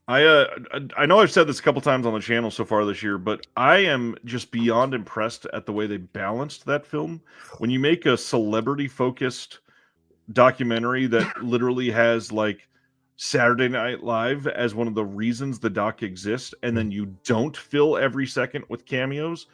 I know I've said this a couple times on the channel so far this year, but I am just beyond impressed at the way they balanced that film. When you make a celebrity-focused documentary that literally has like Saturday Night Live as one of the reasons the doc exists, and then you don't fill every second with cameos.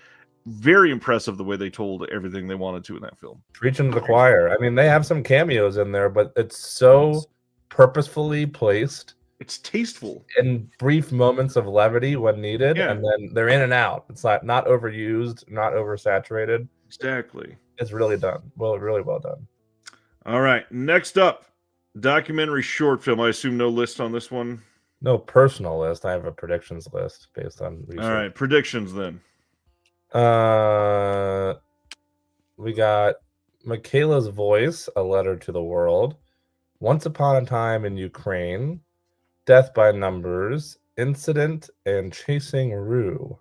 Very impressive the way they told everything they wanted to in that film. Preaching to the choir. I mean, they have some cameos in there, but it's so purposefully placed. It's tasteful. In brief moments of levity when needed, and then they're in and out. It's like not overused, not oversaturated. Exactly. It's really done. Well, really well done. All right. Next up, documentary short film. I assume no list on this one? No personal list. I have a predictions list based on research. All right. Predictions then. We got Michaela's Voice, A Letter to the World, Once Upon a Time in Ukraine, Death by Numbers, Incident, and Chasing Rue.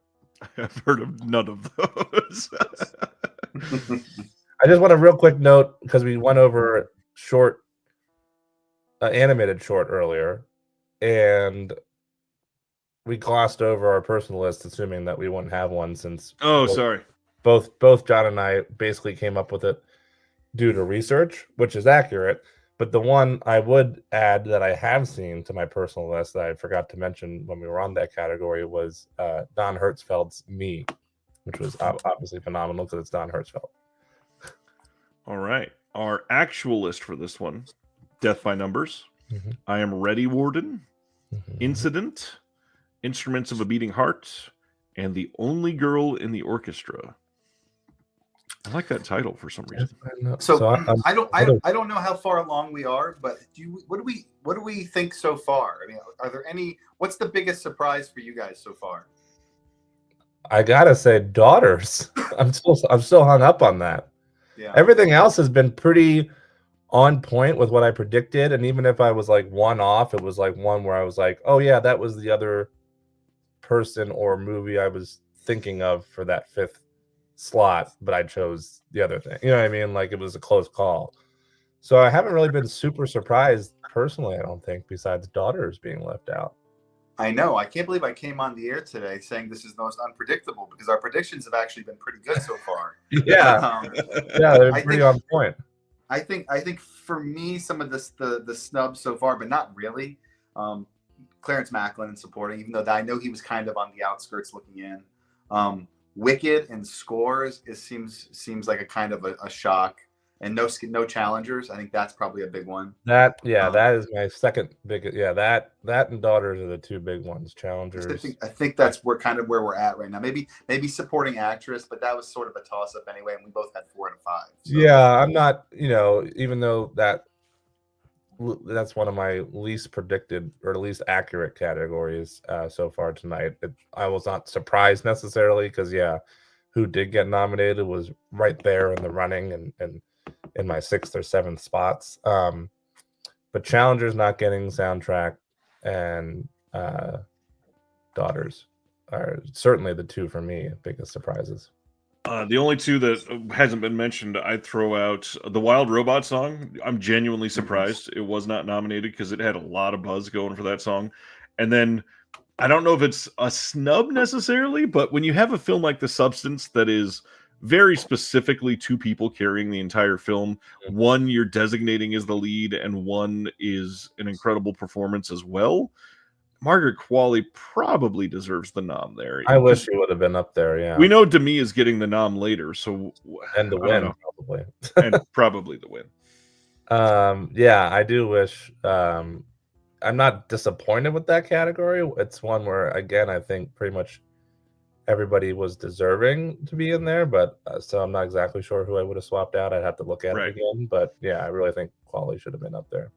I've heard of none of those. I just want a real quick note because we went over short, animated short earlier, and we glossed over our personal list, assuming that we wouldn't have one since. Oh, sorry. Both John and I basically came up with it due to research, which is accurate. But the one I would add that I have seen to my personal list that I forgot to mention when we were on that category was Don Hertzfeld's Me, which was obviously phenomenal because it's Don Hertzfeld. All right. Our actual list for this one: Death by Numbers, I Am Ready, Warden, Incident, Instruments of a Beating Heart, and The Only Girl in the Orchestra. I like that title for some reason. So I don't know how far along we are, but what do we think so far? I mean, are there any? What's the biggest surprise for you guys so far? I gotta say, Daughters. I'm still hung up on that. Yeah. Everything else has been pretty on point with what I predicted, and even if I was like one off, it was like one where I was like, oh yeah, that was the other person or movie I was thinking of for that fifth slot, but I chose the other thing. You know what I mean? Like it was a close call. So I haven't really been super surprised personally, I don't think, besides Daughters being left out. I know. I can't believe I came on the air today saying this is the most unpredictable because our predictions have actually been pretty good so far. Yeah. Yeah, they're pretty on point. I think for me, some of the snubs so far, but not really. Clarence Macklin in supporting, even though I know he was kind of on the outskirts looking in. Wicked and Scores seems like a kind of a shock, and no challengers. I think that's probably a big one. That is my second big. Yeah, that and Daughters are the two big ones. Challengers. I think that's where we're at right now. Maybe supporting actress, but that was sort of a toss up anyway, and we both had 4 out of 5. So. Yeah, I'm not. Even though that's one of my least predicted or least accurate categories so far tonight. I was not surprised necessarily because who did get nominated was right there in the running and in my 6th or 7th spots. But Challengers not getting soundtrack and Daughters are certainly the two for me biggest surprises. The only two that hasn't been mentioned, I'd throw out the Wild Robot song. I'm genuinely surprised it was not nominated because it had a lot of buzz going for that song. And then I don't know if it's a snub necessarily, but when you have a film like The Substance that is very specifically two people carrying the entire film, one you're designating as the lead and one is an incredible performance as well, Margaret Qualley probably deserves the nom there. I wish she would have been up there. Yeah, we know Demi is getting the nom later, so and the win probably, and probably the win. Yeah, I do wish. I'm not disappointed with that category. It's one where, again, I think pretty much everybody was deserving to be in there, but so I'm not exactly sure who I would have swapped out. I'd have to look at it again, but yeah, I really think Qualley should have been up there.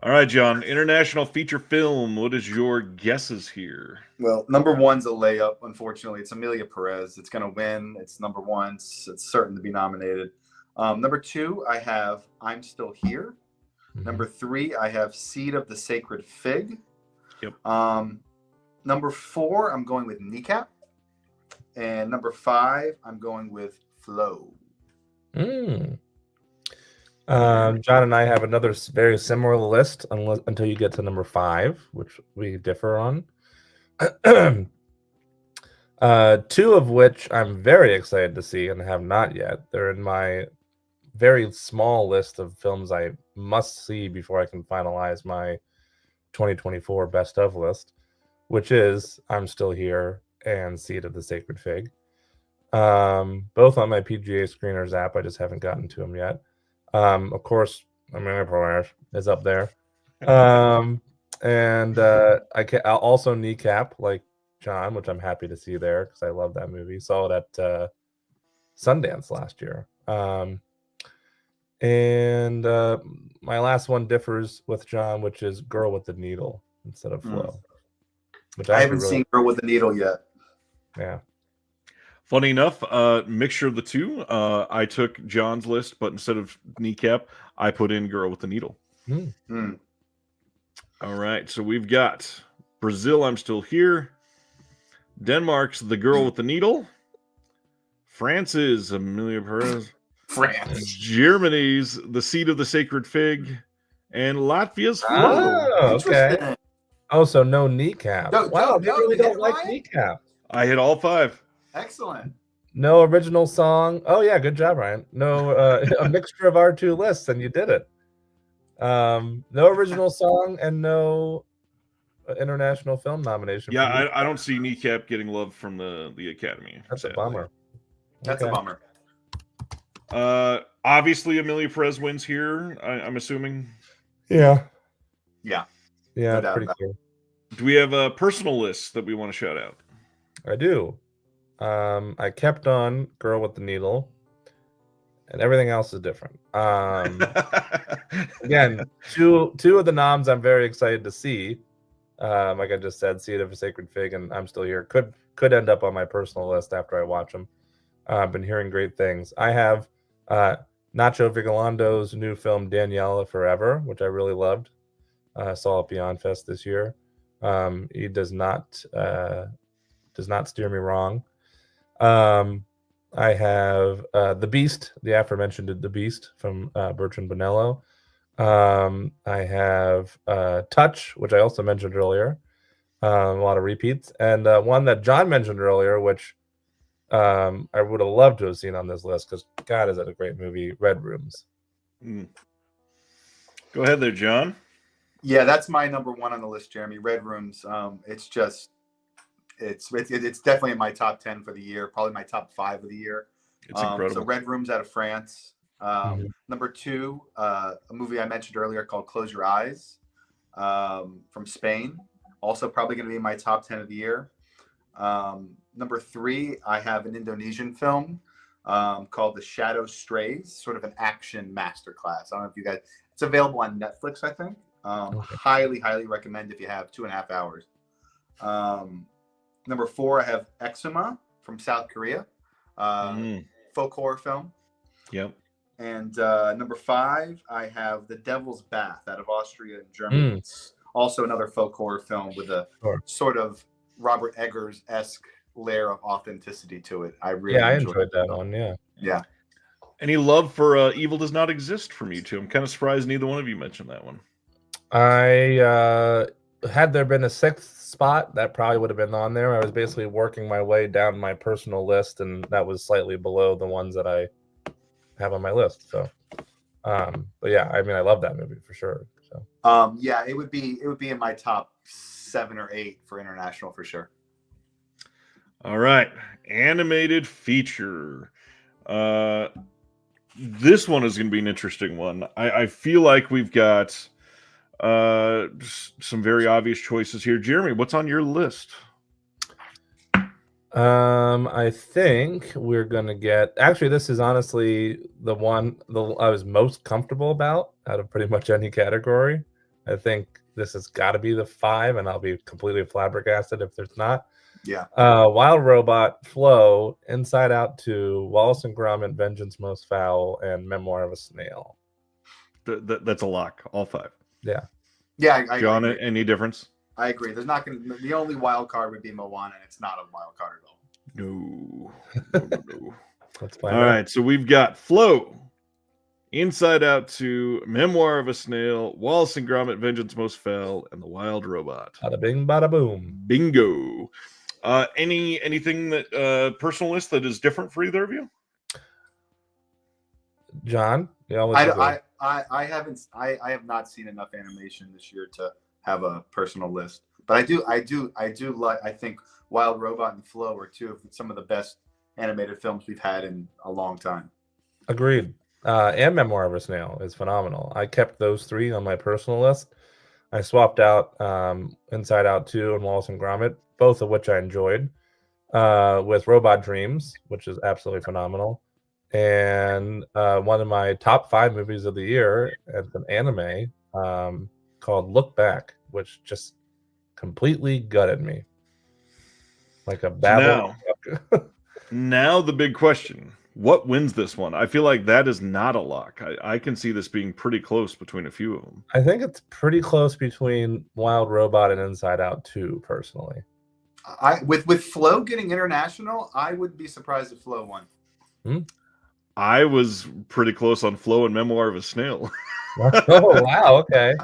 All right, John. International feature film. What is your guesses here? Well, number one's a layup. Unfortunately, it's Emilia Perez. It's going to win. It's number one. It's certain to be nominated. Number 2, I have I'm Still Here. Number 3, I have Seed of the Sacred Fig. Yep. Number 4, I'm going with Kneecap. And number 5, I'm going with Flow. John and I have another very similar list until you get to number 5, which we differ on. 2 of which I'm very excited to see and have not yet. They're in my very small list of films I must see before I can finalize my 2024 best of list, which is I'm Still Here and Seed of the Sacred Fig. Both on my PGA Screeners app. I just haven't gotten to them yet. Of course, Emilia Perez is up there. And I'll also Kneecap like John, which I'm happy to see there because I love that movie. Saw it at Sundance last year. And my last one differs with John, which is Girl with the Needle instead of Flow. Which I haven't seen Girl with the Needle yet. Yeah. Funny enough, mixture of the two. I took John's list, but instead of Kneecap, I put in Girl with the Needle. Hmm. All right, so we've got Brazil, I'm Still Here. Denmark's The Girl with the Needle. France's Amelia Perez. France. Germany's The Seed of the Sacred Fig. And Latvia's Flow. Oh, okay. Interesting. Oh, so no Kneecap. No, Wow, Joe, you really you don't hit like Ryan? Kneecap. I hit all 5. Excellent. No original song. Oh yeah, good job, Ryan. No, a mixture of our two lists, and you did it. No original song and no international film nomination. Yeah, for you. I don't see Kneecap getting love from the Academy. That's a sadly. bummer. That's a Okay. bummer. Obviously, Amelia Perez wins here, I'm assuming. Yeah. Yeah. Yeah, No it's doubt pretty about cool. Do we have a personal list that we want to shout out? I do. I kept on Girl with the Needle, and everything else is different. Again, two of the noms I'm very excited to see. Like I just said, Seed of a Sacred Fig and I'm Still Here could end up on my personal list after I watch them. I've been hearing great things. I have Nacho Vigalando's new film Daniela Forever, which I really loved. I saw at Beyond Fest this year. He does not steer me wrong. I have The Beast, the aforementioned The Beast from Bertrand Bonello. I have Touch, which I also mentioned earlier. A lot of repeats, and one that John mentioned earlier, which I would have loved to have seen on this list because God, is it a great movie? Red Rooms. Go ahead there, John. Yeah, that's my number 1 on the list, Jeremy. Red Rooms. It's definitely in my top 10 for the year, probably my top 5 of the year. It's incredible. So Red Rooms out of France. Number 2, a movie I mentioned earlier called Close Your Eyes, from Spain. Also probably going to be in my top 10 of the year. Number 3, I have an Indonesian film called The Shadow Strays, sort of an action masterclass. I don't know if you guys, it's available on Netflix, I think. Highly recommend if you have 2.5 hours. Number 4, I have Eczema from South Korea, folk horror film. Yep. And number 5, I have The Devil's Bath out of Austria and Germany. It's also another folk horror film with a sort of Robert Eggers-esque layer of authenticity to it. I enjoyed that one. Yeah. Any love for Evil Does Not Exist from you two? I'm kind of surprised neither one of you mentioned that one. I had there been a 6th spot, that probably would have been on there. I was basically working my way down my personal list, and that was slightly below the ones that I have on my list. So, but yeah, I mean, I love that movie for sure. So, yeah, it would be in my top 7 or 8 for international for sure. All right, animated feature. This one is going to be an interesting one. I feel like we've got some very obvious choices here. Jeremy, what's on your list? I think we're gonna get. Actually, this is honestly the one I was most comfortable about out of pretty much any category. I think this has got to be the 5, and I'll be completely flabbergasted if there's not. Yeah. Wild Robot, Flow, Inside Out 2, Wallace and Gromit, Vengeance Most Foul, and Memoir of a Snail. That's a lock. All 5. Yeah. Yeah. I John, agree. any difference? I agree. There's not going to. The only wild card would be Moana, and it's not a wild card at all. No. Let's find All out. right, so we've got Flow, Inside Out 2, Memoir of a Snail, Wallace and Gromit, Vengeance Most Foul, and The Wild Robot. Bada bing, bada boom. Bingo. Anything that personal list that is different for either of you? John, I have not seen enough animation this year to have a personal list, but I do like. I think Wild Robot and Flow are 2 of some of the best animated films we've had in a long time. Agreed. And Memoir of a Snail is phenomenal. I kept those 3 on my personal list. I swapped out Inside Out 2 and Wallace and Gromit, both of which I enjoyed, with Robot Dreams, which is absolutely phenomenal. And one of my top 5 movies of the year, it's an anime called Look Back, which just completely gutted me. Like a babble. Now the big question. What wins this one? I feel like that is not a lock. I can see this being pretty close between a few of them. I think it's pretty close between Wild Robot and Inside Out 2, personally. With Flo getting international, I would be surprised if Flo won. I was pretty close on Flo and Memoir of a Snail. Oh, wow. Okay.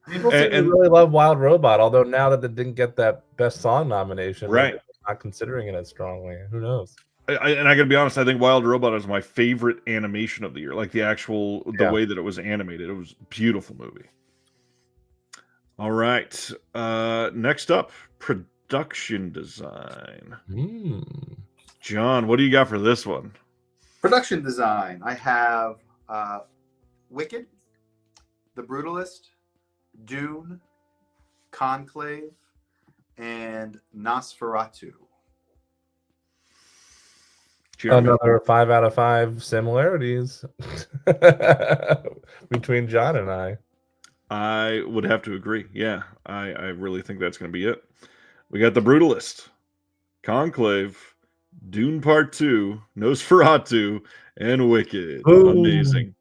People seem to really love Wild Robot, although now that they didn't get that Best Song nomination, right, they're not considering it as strongly. Who knows? And I gotta be honest, I think Wild Robot is my favorite animation of the year. Like the way that it was animated. It was a beautiful movie. All right. Next up, production design. John, what do you got for this one? Production design. I have Wicked, The Brutalist, Dune, Conclave, and Nosferatu. Jeremy? Another 5 out of 5 similarities between John and I. I would have to agree. Yeah, I really think that's going to be it. We got The Brutalist, Conclave, Dune Part 2, Nosferatu, and Wicked. Ooh. Amazing.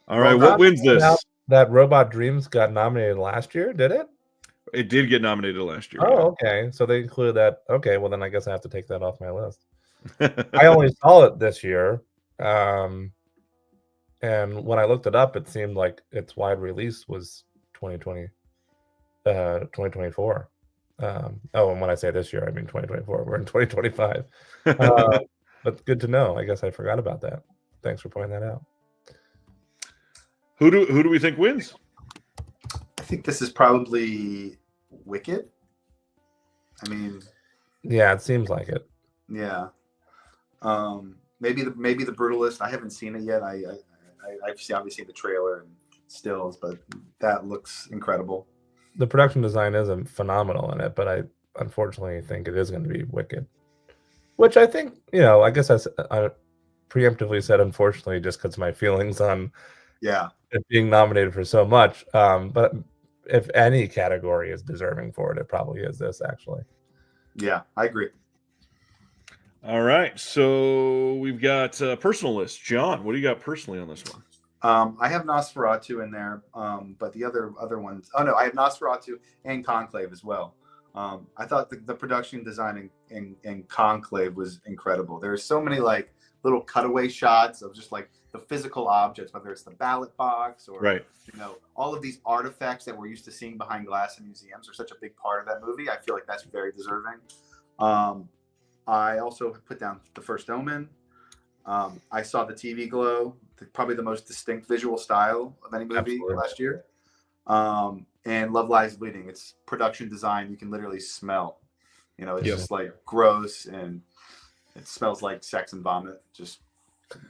All right, what wins this? That Robot Dreams got nominated last year, did it? It did get nominated last year. Oh, okay. So they included that. Okay, well then I guess I have to take that off my list. I only saw it this year. And when I looked it up, it seemed like its wide release was 2024. And when I say this year, I mean 2024. We're in 2025. But good to know. I guess I forgot about that. Thanks for pointing that out. Who do we think wins? I think this is probably Wicked. I mean, yeah, it seems like it. Yeah. Maybe the Brutalist. I haven't seen it yet. I've obviously seen the trailer and stills, but that looks incredible. The production design isn't phenomenal in it, but I unfortunately think it is going to be Wicked. Which I think, I guess I preemptively said unfortunately just because my feelings on it being nominated for so much. But if any category is deserving for it, it probably is this, actually. Yeah, I agree. All right, so we've got personal list. John, what do you got personally on this one? I have Nosferatu in there, but the other ones. Oh no, I have Nosferatu and Conclave as well. I thought the production design in Conclave was incredible. There's so many like little cutaway shots of just like the physical objects, whether it's the ballot box or all of these artifacts that we're used to seeing behind glass in museums are such a big part of that movie. I feel like that's very deserving. I also put down The First Omen. I saw The TV Glow, probably the most distinct visual style of any movie last year. And Love Lies Bleeding. It's production design you can literally smell. It's just like gross and it smells like sex and vomit.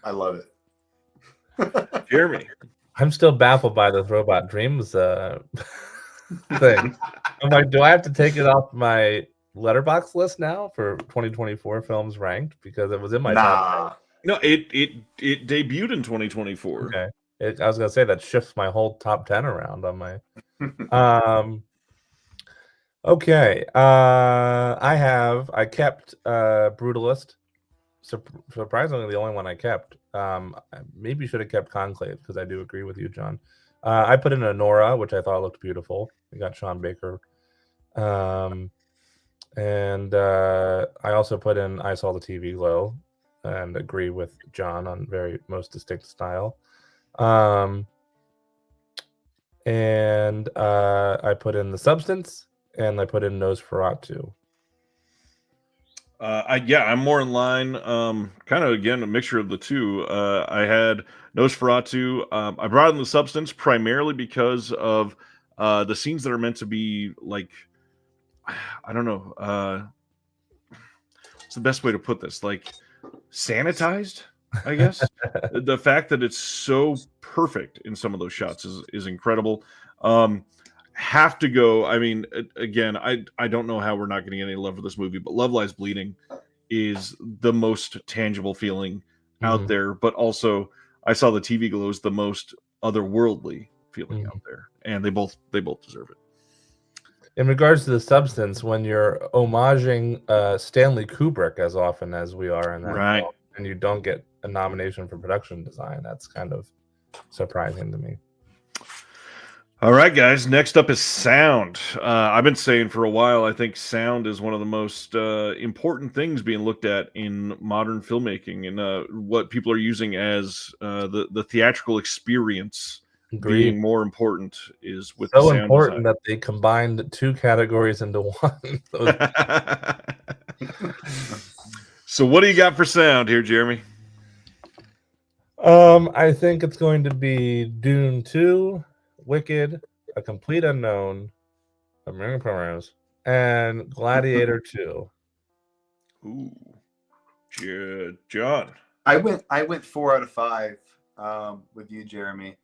I love it. Jeremy. I'm still baffled by this Robot Dreams thing. I'm like, do I have to take it off my letterbox list now for 2024 films ranked? Because it was in my top 10. No, it debuted in 2024. Okay. I was gonna say that shifts my whole top 10 around on my okay. I kept Brutalist. Surprisingly, the only one I kept. Maybe should have kept Conclave because I do agree with you, John. I put in Nora, which I thought looked beautiful. We got Sean Baker. And I also put in I Saw the TV Glow and agree with John on very most distinct style. And I put in The Substance and I put in Nosferatu. I'm more in line. Kind of again a mixture of the two. I had Nosferatu. I brought in The Substance primarily because of the scenes that are meant to be like, I don't know. What's the best way to put this? Like sanitized, I guess. The fact that it's so perfect in some of those shots is incredible. Have to go. I mean, again, I don't know how we're not getting any love for this movie, but Love Lies Bleeding is the most tangible feeling out there. But also, I Saw the TV Glow is the most otherworldly feeling out there, and they both deserve it. in regards to the substance, when you're homaging Stanley Kubrick as often as we are in that Right. film, and you don't get a nomination for production design, that's kind of surprising to me. All right, guys. Next up is sound. I've been saying for a while, I think sound is one of the most important things being looked at in modern filmmaking, and what people are using as the theatrical experience Agreed. being more important is with So the sound important that they combined 2 categories into one. So, what do you got for sound here, Jeremy? I think it's going to be Dune 2, Wicked, A Complete Unknown, American Primrose, and Gladiator 2. Ooh, John. I went 4 out of 5 with you, Jeremy.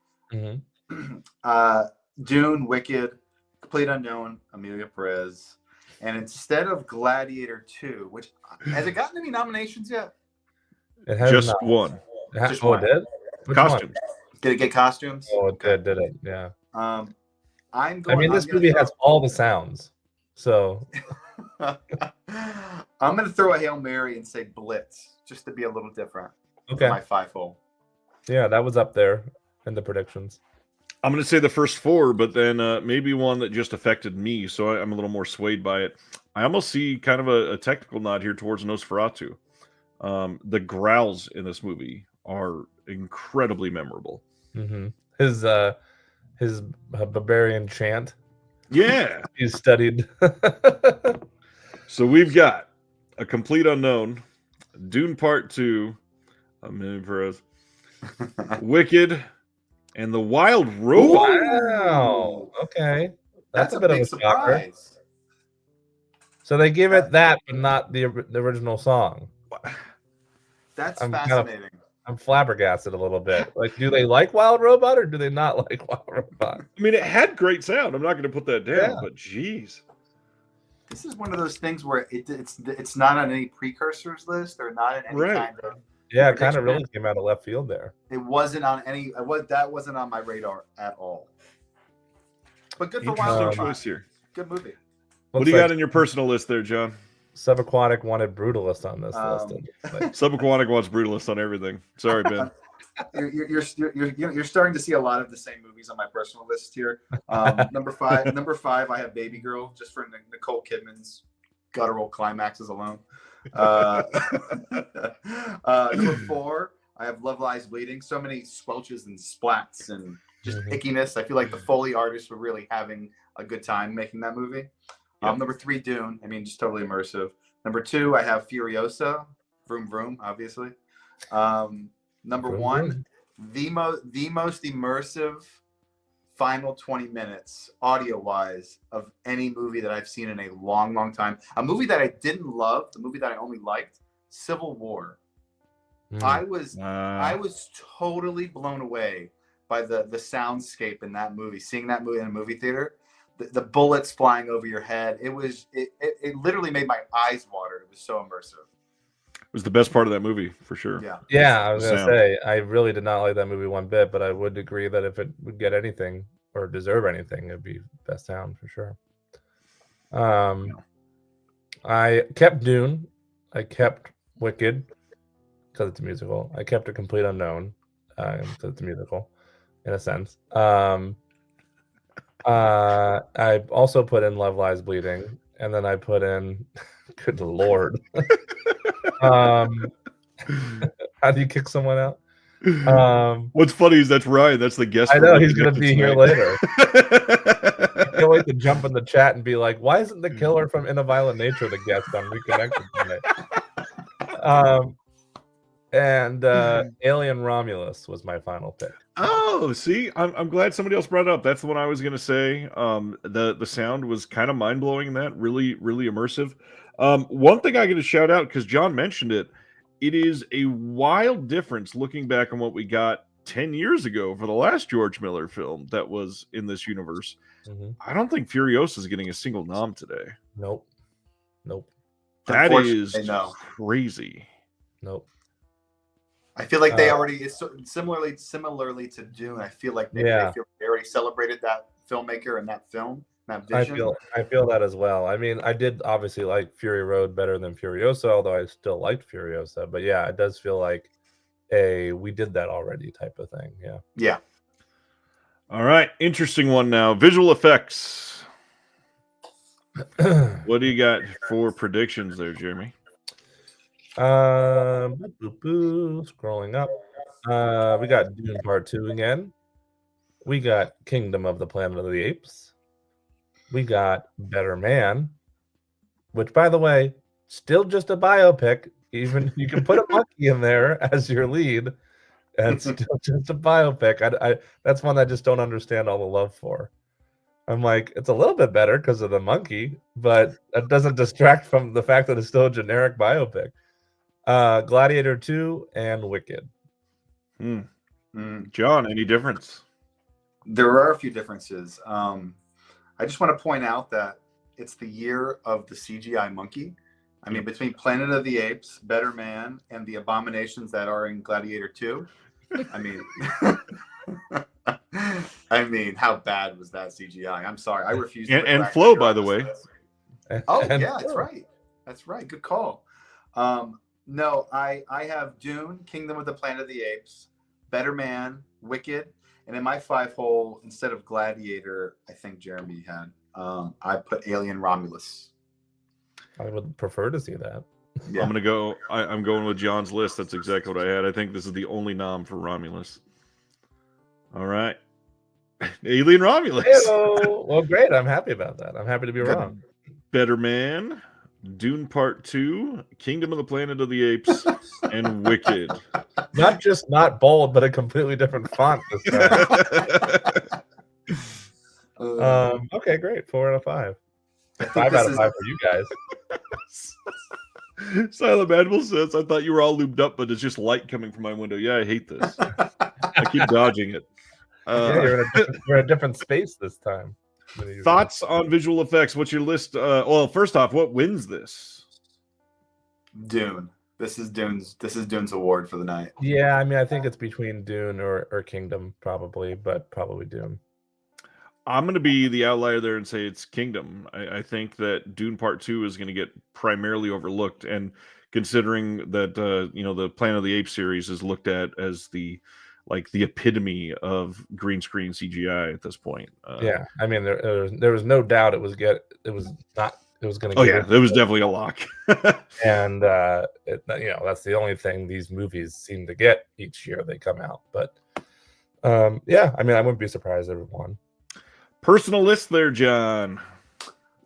Dune, Wicked, Complete Unknown, Amelia Perez, and instead of Gladiator 2, which has it gotten any nominations yet? It has Just not. one. Just one. It did? Which Costume. Did it get costumes? Oh, it did it? Yeah. This movie has all the sounds. So I'm going to throw a Hail Mary and say Blitz, just to be a little different. Okay. My 5-hole. Yeah, that was up there in the predictions. I'm going to say the first 4, but then maybe one that just affected me, so I'm a little more swayed by it. I almost see kind of a technical nod here towards Nosferatu. The growls in this movie are incredibly memorable. Mm-hmm. His barbarian chant. Yeah. He's studied. So we've got A Complete Unknown, Dune Part 2, Amelia Perez, Wicked, and The Wild Robot. Wow. Okay. That's a bit big of a surprise. shocker. So they give it that, but not the original song. That's fascinating. I'm flabbergasted a little bit. Like, do they like Wild Robot or do they not like Wild Robot? I mean, it had great sound. I'm not going to put that down, but geez. This is one of those things where it's not on any precursors list or not in any kind of. Yeah, it kind of really came out of left field there. It wasn't on any. That wasn't on my radar at all. But good for Wild Robot. Choice here. Good movie. What do you got in your personal list there, John? Subaquatic wanted Brutalist on this list. Subaquatic wants Brutalist on everything. Sorry, Ben. You're starting to see a lot of the same movies on my personal list here. Number five, I have Baby Girl, just for Nicole Kidman's guttural climaxes alone. Number 4, I have Love Lies Bleeding. So many squelches and splats and just ickiness. I feel like the Foley artists were really having a good time making that movie. Number 3, Dune. I mean, just totally immersive. Number 2, I have Furiosa. Vroom Vroom, obviously. Number 1, the most immersive final 20 minutes, audio-wise, of any movie that I've seen in a long, long time. A movie that I didn't love, the movie that I only liked, Civil War. I was totally blown away by the soundscape in that movie. Seeing that movie in a movie theater, the bullets flying over your head, it literally made my eyes water. It was so immersive. It was the best part of that movie, for sure. Yeah, I was going to say, I really did not like that movie one bit, but I would agree that if it would get anything or deserve anything, it'd be best sound for sure. I kept Dune. I kept Wicked because it's a musical. I kept A Complete Unknown because it's a musical, in a sense. I also put in Love Lies Bleeding, and then I put in, good Lord. How do you kick someone out? What's funny is that's Ryan. That's the guest. I know he's going to be here later. I can't wait to jump in the chat and be like, "Why isn't the killer from In a Violent Nature the guest on Reconnected tonight?" And Alien Romulus was my final pick. Oh, see, I'm glad somebody else brought it up. That's the one I was going to say. The sound was kind of mind blowing in that, really, really immersive. One thing I get to shout out, because John mentioned it, it is a wild difference looking back on what we got 10 years ago for the last George Miller film that was in this universe. I don't think Furiosa is getting a single nom today. Nope. That is crazy. Nope. I feel like they already, similarly to Dune, I feel like maybe they already celebrated that filmmaker and that film that vision. I feel that as well. I mean, I did obviously like Fury Road better than Furiosa, although I still liked Furiosa. But yeah, it does feel like we did that already type of thing. Yeah. Yeah. Mm-hmm. All right, interesting one now. Visual effects. What do you got for predictions there, Jeremy? Scrolling up. We got Dune Part 2 again. We got Kingdom of the Planet of the Apes. We got Better Man, which, by the way, still just a biopic. Even you can put a monkey in there as your lead, and it's still just a biopic. I that's one I just don't understand all the love for. I'm like, it's a little bit better because of the monkey, but that doesn't distract from the fact that it's still a generic biopic. Gladiator 2 and Wicked. John, any difference? There are a few differences. I just want to point out that it's the year of the CGI monkey. I mean, between Planet of the Apes, Better Man, and the abominations that are in Gladiator 2, I mean, I mean, how bad was that CGI? I'm sorry, I refuse. To and Flow, by the way. Oh yeah, that's right. That's right. Good call. No, I have Dune, Kingdom of the Planet of the Apes, Better Man, Wicked, and in my 5-hole, instead of Gladiator, I think Jeremy had, I put Alien Romulus. I would prefer to see that. Yeah. I'm going with John's list. That's exactly what I had. I think this is the only nom for Romulus. All right. Alien Romulus. Well, great. I'm happy about that. I'm happy to be wrong. Better Man, Dune Part 2, Kingdom of the Planet of the Apes, and Wicked. Not just not bold, but a completely different font this time. Okay, great. 4 out of 5. 5 out of 5 for you guys. Silent Animal says, I thought you were all lubed up, but it's just light coming from my window. Yeah, I hate this. I keep dodging it. You're in a different space this time. Thoughts on visual effects? What's your list? Well, first off, what wins this? Dune. This is Dune's award for the night. Yeah, I mean, I think it's between Dune or Kingdom, probably, but probably Dune. I'm going to be the outlier there and say it's Kingdom. I think that Dune Part 2 is going to get primarily overlooked, and considering that the Planet of the Apes series is looked at as the epitome of green screen CGI at this point. Yeah, I mean, there was no doubt it was going to. Oh yeah, there was definitely a lock. And that's the only thing these movies seem to get each year they come out. But yeah, I mean, I wouldn't be surprised if it won. Personal list there, John.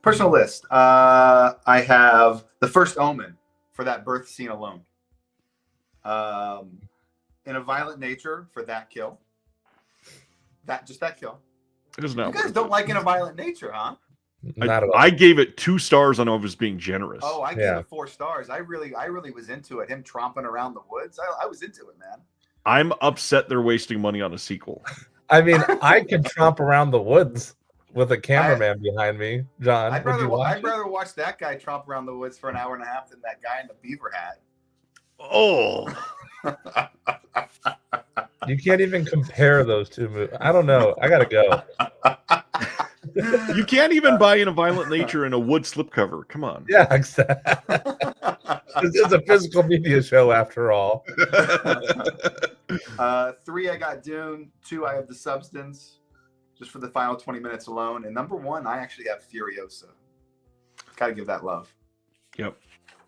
Personal list. I have The First Omen for that birth scene alone. In a Violent Nature for that kill. That kill. It is not. You guys don't like In a Violent Nature, huh? Not at all. I gave it 2 stars on I was being generous. Oh, I gave it 4 stars. I really was into it. Him tromping around the woods. I was into it, man. I'm upset they're wasting money on a sequel. I mean, I could tromp around the woods with a cameraman behind me, John. I'd rather watch that guy tromp around the woods for an hour and a half than that guy in the beaver hat. Oh. You can't even compare those two movies. I don't know. I gotta go. You can't even buy In a Violent Nature in a wood slipcover. Come on. Yeah, exactly. This is a physical media show after all. 3, I got Dune. 2, I have The Substance, just for the final 20 minutes alone. And number 1, I actually have Furiosa. Gotta give that love. Yep.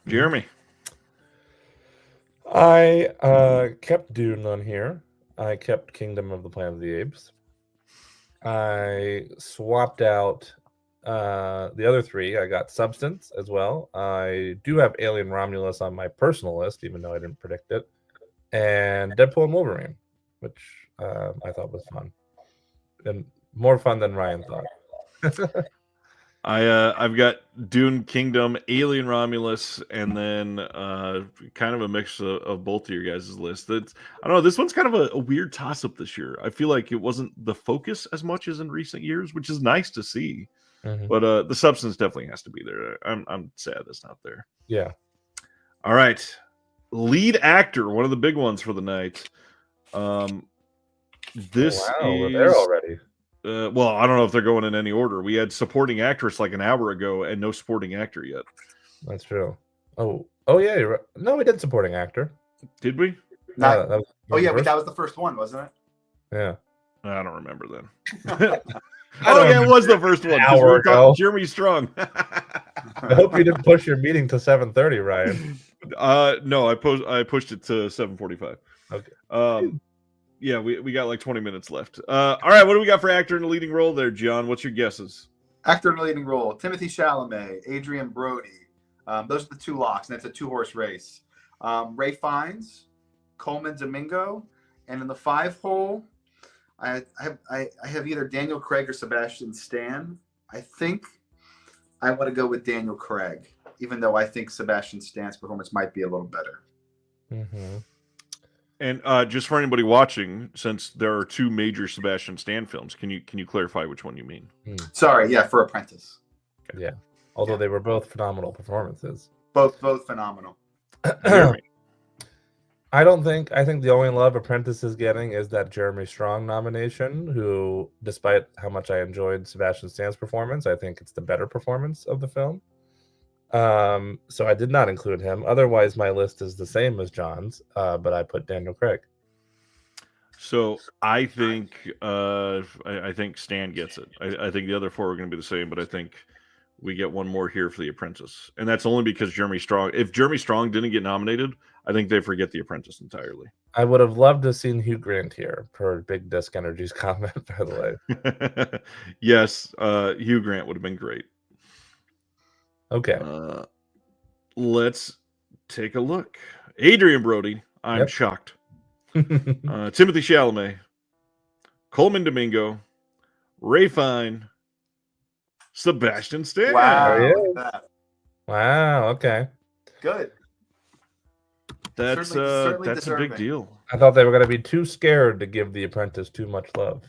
Jeremy. I kept Dune on here. I kept Kingdom of the Planet of the Apes. I swapped out the other 3. I got Substance as well. I do have Alien Romulus on my personal list, even though I didn't predict it. And Deadpool and Wolverine, which I thought was fun. And more fun than Ryan thought. I've got Dune, Kingdom, Alien Romulus, and then kind of a mix of both of your guys' list. I don't know. This one's kind of a weird toss-up this year. I feel like it wasn't the focus as much as in recent years, which is nice to see. Mm-hmm. But the Substance definitely has to be there. I'm sad it's not there. Yeah. All right. Lead actor, one of the big ones for the night. This we're there already. Well, I don't know if they're going in any order. We had supporting actress like an hour ago, and no supporting actor yet. That's true. Oh yeah. You're right. No, we did supporting actor. Did we? Not, that was oh yeah, first. that was the first one, wasn't it? Yeah. I don't remember then. I don't it was the first one. 'Cause we hour were talking ago. Jeremy Strong. I hope you didn't push your meeting to 7:30, Ryan. No, I pushed it to 7:45. Okay. Yeah, we got like 20 minutes left. All right, what do we got for actor in the leading role there, John? What's your guesses? Actor in the leading role: Timothy Chalamet, Adrian Brody. Those are the two locks, and it's a 2-horse race. Ray Fiennes, Coleman Domingo, and in the 5-hole, I have either Daniel Craig or Sebastian Stan. I think I want to go with Daniel Craig, even though I think Sebastian Stan's performance might be a little better. Mm-hmm. And just for anybody watching, since there are 2 major Sebastian Stan films, can you clarify which one you mean? Sorry, yeah, for Apprentice. Okay. Yeah. Although they were both phenomenal performances. Both phenomenal. Jeremy. I think the only love Apprentice is getting is that Jeremy Strong nomination, who, despite how much I enjoyed Sebastian Stan's performance, I think it's the better performance of the film. So I did not include him. Otherwise, my list is the same as John's, but I put Daniel Craig. So I think I think Stan gets it. I think the other 4 are going to be the same, but I think we get one more here for The Apprentice, and that's only because Jeremy Strong. If Jeremy Strong didn't get nominated, I think they forget The Apprentice entirely. I would have loved to have seen Hugh Grant here, per Big Disc Energy's comment, by the way. Yes, Hugh Grant would have been great. Okay. Let's take a look. Adrian Brody, I'm shocked. Timothy Chalamet, Coleman Domingo, Ray Fiennes, Sebastian Stan. Wow, look at that. Wow. Okay. Good. That's Certainly that's a deserving. big deal. I thought they were going to be too scared to give The Apprentice too much love,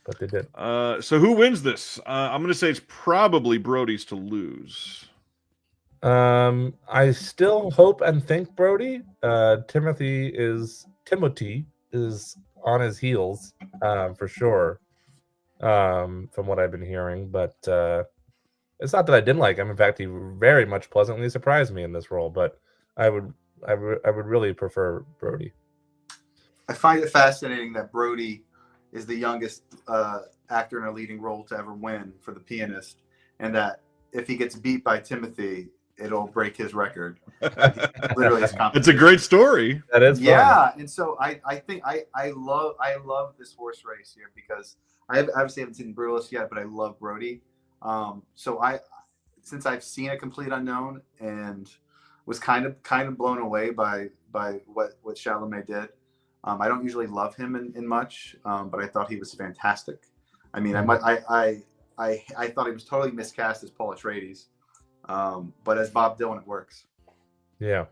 but they did. So who wins this? I'm going to say it's probably Brody's to lose. I still hope and think Brody. Timothy is on his heels, for sure. From what I've been hearing, but it's not that I didn't like him. In fact, he very much pleasantly surprised me in this role. But I would really prefer Brody. I find it fascinating that Brody is the youngest actor in a leading role to ever win for The Pianist, and that if he gets beat by Timothy, it'll break his record. Literally, it's a great story. That is, yeah. And so I think I love this horse race here because I obviously haven't seen Brutalist yet, but I love Brody. So since I've seen A Complete Unknown and was kind of blown away by what Chalamet did. I don't usually love him in much, but I thought he was fantastic. I mean, I thought he was totally miscast as Paul Atreides, but as Bob Dylan, it works. Yeah.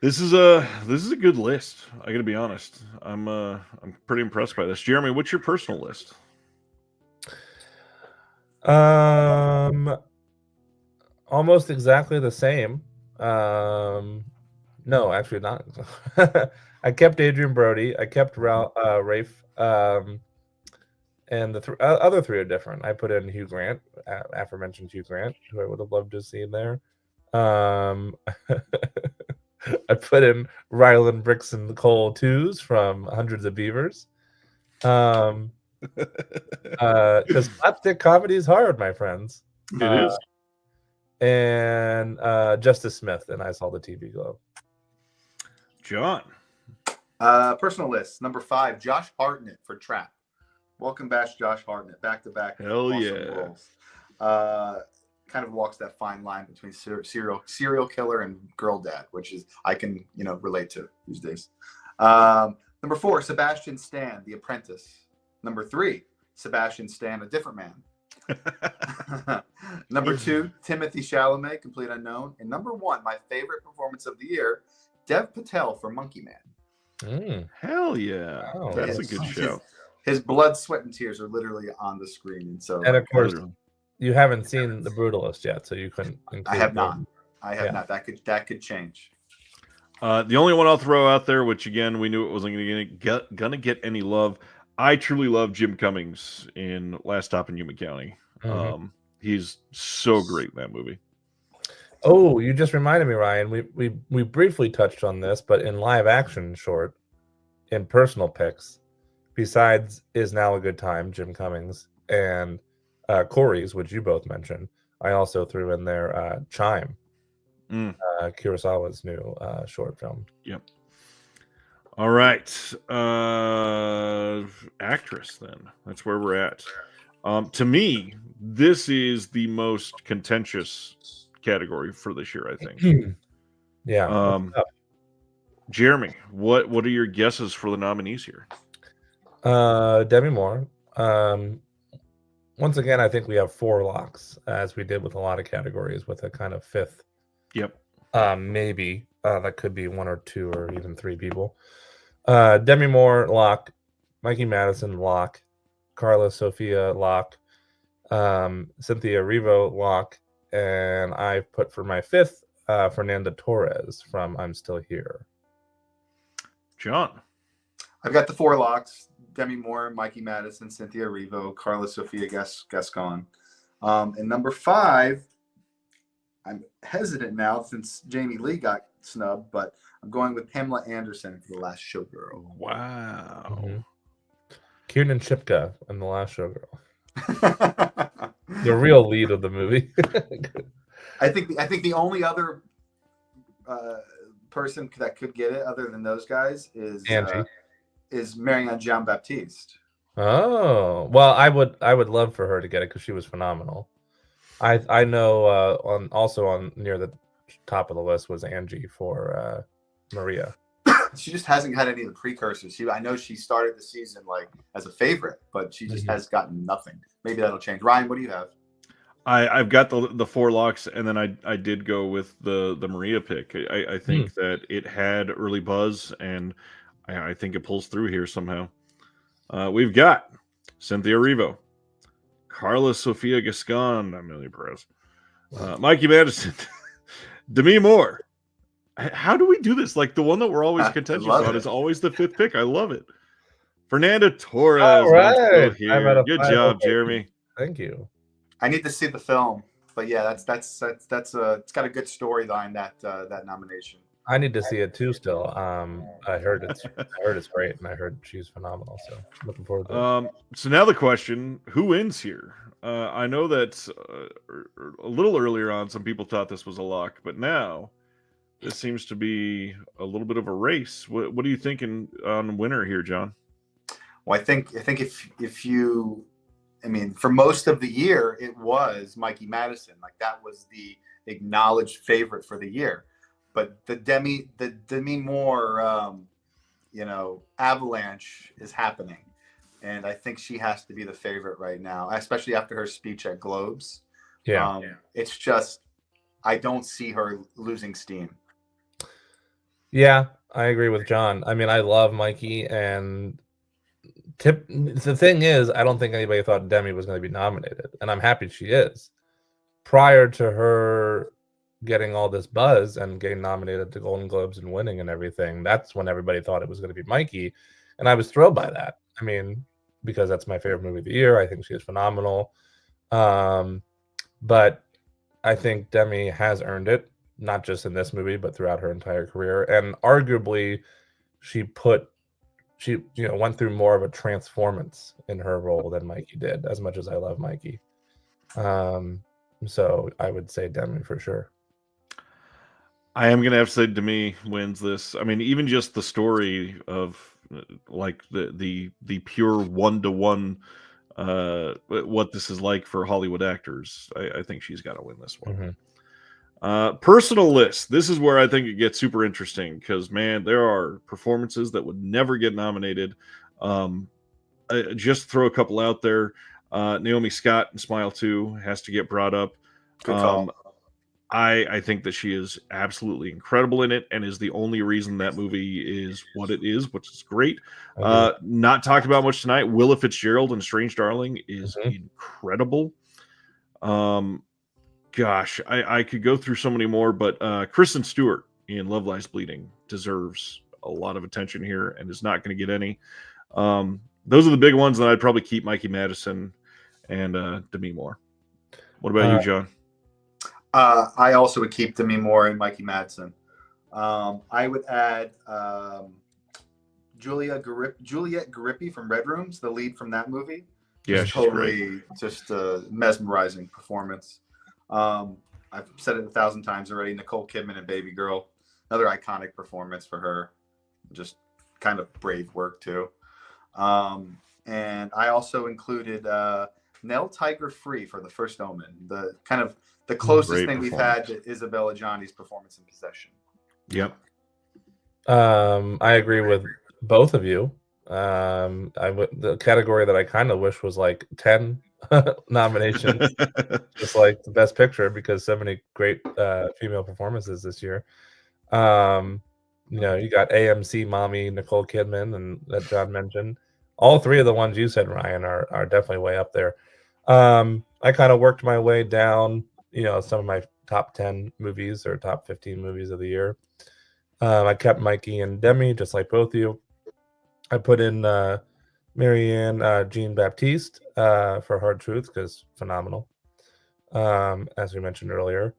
This is a good list. I got to be honest. I'm pretty impressed by this. Jeremy, what's your personal list? Almost exactly the same. No, actually not. I kept Adrian Brody. I kept Rafe. And the other 3 are different. I put in Hugh Grant, aforementioned Hugh Grant, who I would have loved to see in there. I put in Ryland Bricks and Nicole Twos from Hundreds of Beavers. Because slapstick comedy is hard, my friends. It is. And Justice Smith, and I Saw the TV Globe. John. Personal list, number 5, Josh Hartnett for Trap. Welcome back, Josh Hartnett, back-to-back. Hell awesome yeah. roles. Kind of walks that fine line between serial killer and girl dad, which is I can relate to these days. Number 4, Sebastian Stan, The Apprentice. Number 3, Sebastian Stan, A Different Man. Number 2, Timothy Chalamet, Complete Unknown. And number 1, my favorite performance of the year, Dev Patel for Monkey Man. Hell yeah. Wow. That's a good show. His blood, sweat, and tears are literally on the screen. And of course, you haven't seen The Brutalist yet, so you couldn't include I have not. them. I have not. That could change. The only one I'll throw out there, which again we knew it wasn't gonna get any love. I truly love Jim Cummings in Last Stop in Yuma County. Mhm. He's so great in that movie. Oh, you just reminded me, Ryan. We briefly touched on this, but in live action short, in personal picks, besides Is Now a Good Time, Jim Cummings, and Corey's, which you both mentioned, I also threw in there Chime, Kurosawa's new short film. Yep. All right. Actress, then. That's where we're at. To me, this is the most contentious category for this year, I think. Yeah. Jeremy, what are your guesses for the nominees here? Demi Moore. Once again, I think we have 4 locks, as we did with a lot of categories, with a kind of 5th. Yep. Maybe that could be 1 or 2 or even 3 people. Demi Moore, lock. Mikey Madison, lock. Carla Sofia, lock. Cynthia Erivo, lock. And I put for my 5th, Fernanda Torres from I'm Still Here. John. I've got the 4 locks: Demi Moore, Mikey Madison, Cynthia Erivo, Carla Sofia Gascon. And number 5, I'm hesitant now since Jamie Lee got snubbed, but I'm going with Pamela Anderson for The Last Showgirl. Wow. Mm-hmm. Kiernan Shipka in The Last Showgirl. The real lead of the movie. I think the only other person that could get it, other than those guys, is Marianne Jean-Baptiste. Oh, well, I would love for her to get it because she was phenomenal. I know on near the top of the list was Angie for Maria. She just hasn't had any of the precursors. I know she started the season like as a favorite, but she just has gotten nothing. Maybe that'll change. Ryan, what do you have? I've got the 4 locks, and then I did go with the Maria pick. I think that it had early buzz, and I think it pulls through here somehow. We've got Cynthia Erivo, Carla Sofia Gascon, Amelia Perez, Mikey Madison, Demi Moore. How do we do this? Like, the one that we're always contentious on is always the 5th pick. I love it. Fernanda Torres. All right. Still here. Good job, Jeremy. Thank you. I need to see the film, but yeah, it's got a good storyline, that nomination. I need to see it too. Still, I heard it's great, and I heard she's phenomenal. So looking forward to it. So now the question: who wins here? I know that a little earlier on, some people thought this was a lock, but now this seems to be a little bit of a race. What are you thinking on winner here, John? Well, I think if you, I mean, for most of the year, it was Mikey Madison. Like, that was the acknowledged favorite for the year. But the Demi Moore, avalanche is happening, and I think she has to be the favorite right now, especially after her speech at Globes. Yeah. It's just, I don't see her losing steam. Yeah, I agree with John. I mean, I love Mikey, and the thing is, I don't think anybody thought Demi was going to be nominated, and I'm happy she is. Prior to her getting all this buzz and getting nominated to Golden Globes and winning and everything, that's when everybody thought it was going to be Mikey, and I was thrilled by that. I mean, because that's my favorite movie of the year. I think she is phenomenal. But I think Demi has earned it, not just in this movie, but throughout her entire career. And arguably, she went through more of a transformance in her role than Mikey did, as much as I love Mikey. So I would say Demi for sure. I am going to have to say Demi wins this. I mean, even just the story of like the pure 1-to-1 what this is like for Hollywood actors. I think she's got to win this one. Personal list. This is where I think it gets super interesting because, man, there are performances that would never get nominated. Just throw a couple out there. Naomi Scott in Smile 2 has to get brought up. Good call. I think that she is absolutely incredible in it and is the only reason that movie is what it is, which is great. Not talked about much tonight. Willa Fitzgerald in Strange Darling is incredible. Gosh, I could go through so many more, but Kristen Stewart in Love Lies Bleeding deserves a lot of attention here and is not going to get any. Those are the big ones, and I'd probably keep Mikey Madison and Demi Moore. What about you, John? I also would keep Demi Moore and Mikey Madsen. I would add Juliette Garippi from Red Rooms, the lead from that movie. Yeah, Just she's totally great. just a mesmerizing performance. I've said it 1,000 times already. Nicole Kidman and Baby Girl, another iconic performance for her. Just kind of brave work too. And I also included Nell Tiger Free for The First Omen, the kind of the closest Great thing we've had to Isabella Gianni's performance in Possession. Yep. I agree with both of you. The category that I kind of wish was like 10 nominations, just like the Best Picture, because so many great female performances this year. You know, you got AMC Mommy, Nicole Kidman, and that John mentioned. All three of the ones you said, Ryan, are definitely way up there. I kind of worked my way down, you know, some of my top 10 movies or top 15 movies of the year. I kept Mikey and Demi, just like both of you. I put in Marianne Jean Baptiste for Hard Truth, because phenomenal, as we mentioned earlier.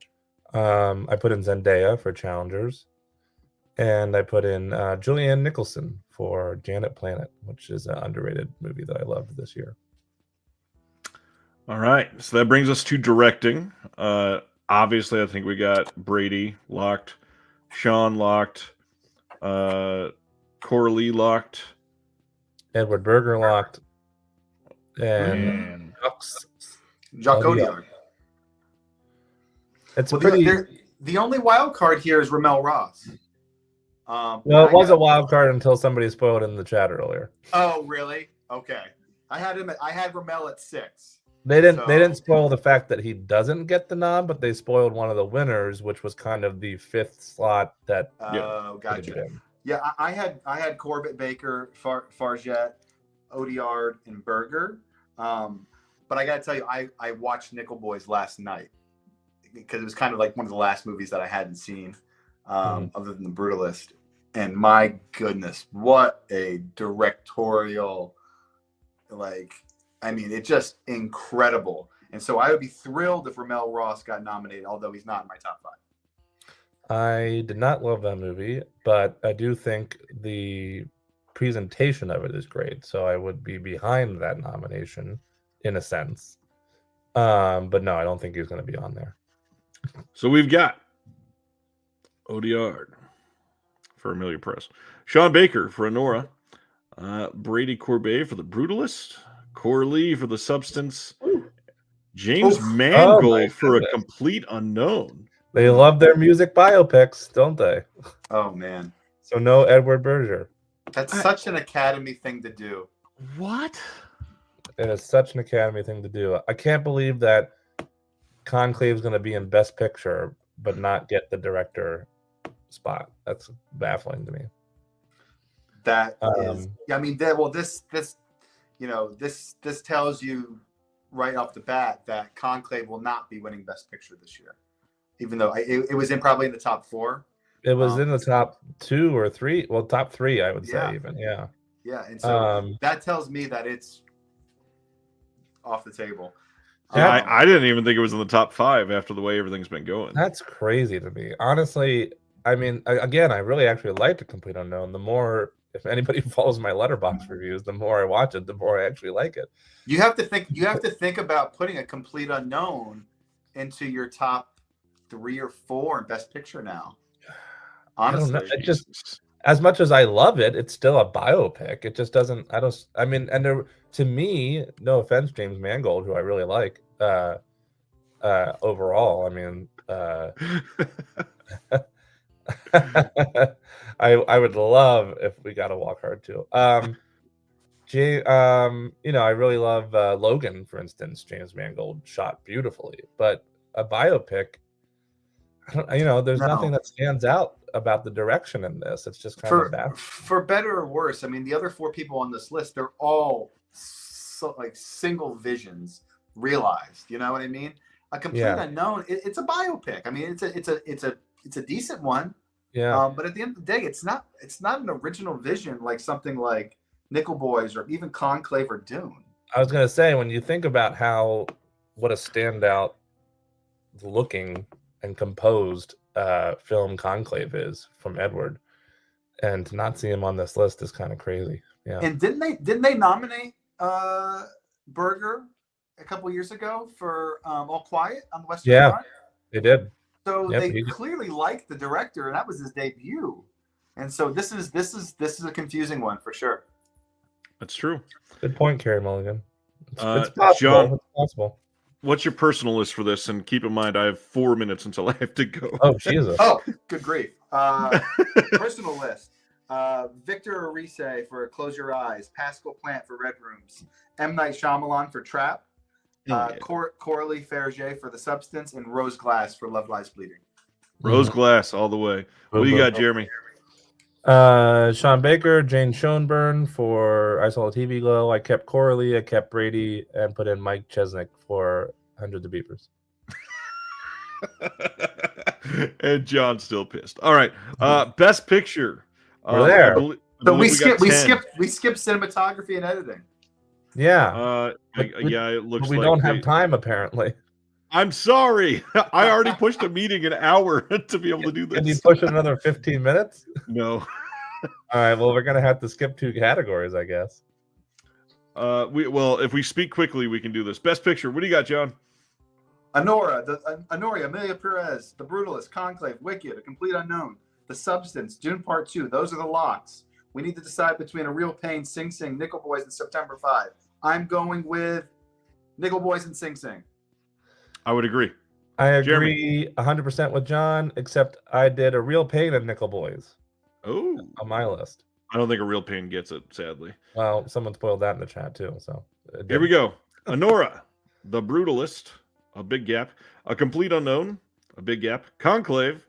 I put in Zendaya for Challengers. And I put in Julianne Nicholson for Janet Planet, which is an underrated movie that I loved this year. All right. So that brings us to directing. Obviously, I think we got Brady locked, Sean locked, Coralie locked, Edward Berger locked, and Jacques Audiard. It's well, pretty. The only wild card here is Ramel Ross. Well, it was a wild card until somebody spoiled it in the chat earlier. Oh, really? Okay. I had Ramel at 6. They didn't spoil the fact that he doesn't get the nod, but they spoiled one of the winners, which was kind of the 5th slot that. Oh, gotcha. Yeah, I had Corbett, Baker, Farjette, Audiard, and Berger. But I got to tell you, I watched Nickel Boys last night because it was kind of like one of the last movies that I hadn't seen, other than The Brutalist. And my goodness, what a directorial, it's just incredible. And so I would be thrilled if Ramel Ross got nominated, although he's not in my top 5. I did not love that movie, but I do think the presentation of it is great. So I would be behind that nomination in a sense. But no, I don't think he's going to be on there. So we've got Audiard for Amelia Press, Sean Baker for Honora, Brady Corbet for The Brutalist, Coralie for The Substance, James Mangold for A Complete Unknown. They love their music biopics, don't they? Oh, man. So no Edward Berger. That's such an Academy thing to do. What? It is such an Academy thing to do. I can't believe that Conclave's going to be in Best Picture, but not get the director spot. That's baffling to me. That is, this tells you right off the bat that Conclave will not be winning Best Picture this year, even though it was probably in the top 4. It was in the top 2 or 3. Well, top 3, I would say even. Yeah. Yeah, and so that tells me that it's off the table. I didn't even think it was in the top 5 after the way everything's been going. That's crazy to me. Honestly, I mean, again, I really actually like The Complete Unknown. The more, if anybody follows my Letterboxd reviews, the more I watch it, the more I actually like it. You have to think about putting A Complete Unknown into your top 3 or 4 in Best Picture now. Honestly, I don't know. It just, as much as I love it, it's still a biopic. It just doesn't. To me, no offense, James Mangold, who I really like. Overall, I mean, I would love if we got to Walk Hard too. I really love Logan, for instance. James Mangold shot beautifully, but a biopic, there's nothing that stands out about the direction in this. It's just kind of bad. For better or worse, I mean, the other 4 people on this list, they're all single visions realized. You know what I mean? A Complete Unknown, it's a biopic. I mean, it's a decent one. Yeah. But at the end of the day, it's not an original vision like something like Nickel Boys, or even Conclave or Dune. I was gonna say, when you think about what a standout looking and composed film Conclave is from Edward, and to not see him on this list is kind of crazy. Yeah. And didn't they nominate Berger a couple years ago for All Quiet on the Western Front? They did. So they clearly liked the director, and that was his debut. And so this is a confusing one for sure. That's true. Good point, Carey Mulligan. It's possible. John, it's possible. What's your personal list for this? And keep in mind, I have 4 minutes until I have to go. Oh, Jesus. Oh, good grief. Personal list. Victor Orise for Close Your Eyes. Pascal Plant for Red Rooms. M. Night Shyamalan for Trap. Coralie Ferget for The Substance. And Rose Glass for Love Lies Bleeding. Rose Glass all the way. What do you got, Jeremy? Sean Baker, Jane Schoenburn for I Saw a TV Glow. I kept Coralie, I kept Brady, and put in Mike Chesnick for Hundreds of Beepers. And John's still pissed. All right, Best Picture. We're there. So we skipped cinematography and editing. Yeah. It looks we like don't have time apparently. I'm sorry. I already pushed a meeting an hour to be able to do this. Can you push it another 15 minutes? No. All right. Well, we're gonna have to skip 2 categories, I guess. If we speak quickly, we can do this. Best Picture. What do you got, John? Honoria, Amelia Perez, The Brutalist, Conclave, Wicked, A Complete Unknown, The Substance, Dune Part 2. Those are the locks. We need to decide between A Real Pain, Sing Sing, Nickel Boys, and September 5. I'm going with Nickel Boys and Sing Sing. I would agree. I agree 100% with John, except I did A Real Pain and Nickel Boys. Oh, on my list. I don't think A Real Pain gets it, sadly. Well, someone spoiled that in the chat too. So here we go. Honora, The Brutalist, a big gap. A Complete Unknown, a big gap. Conclave,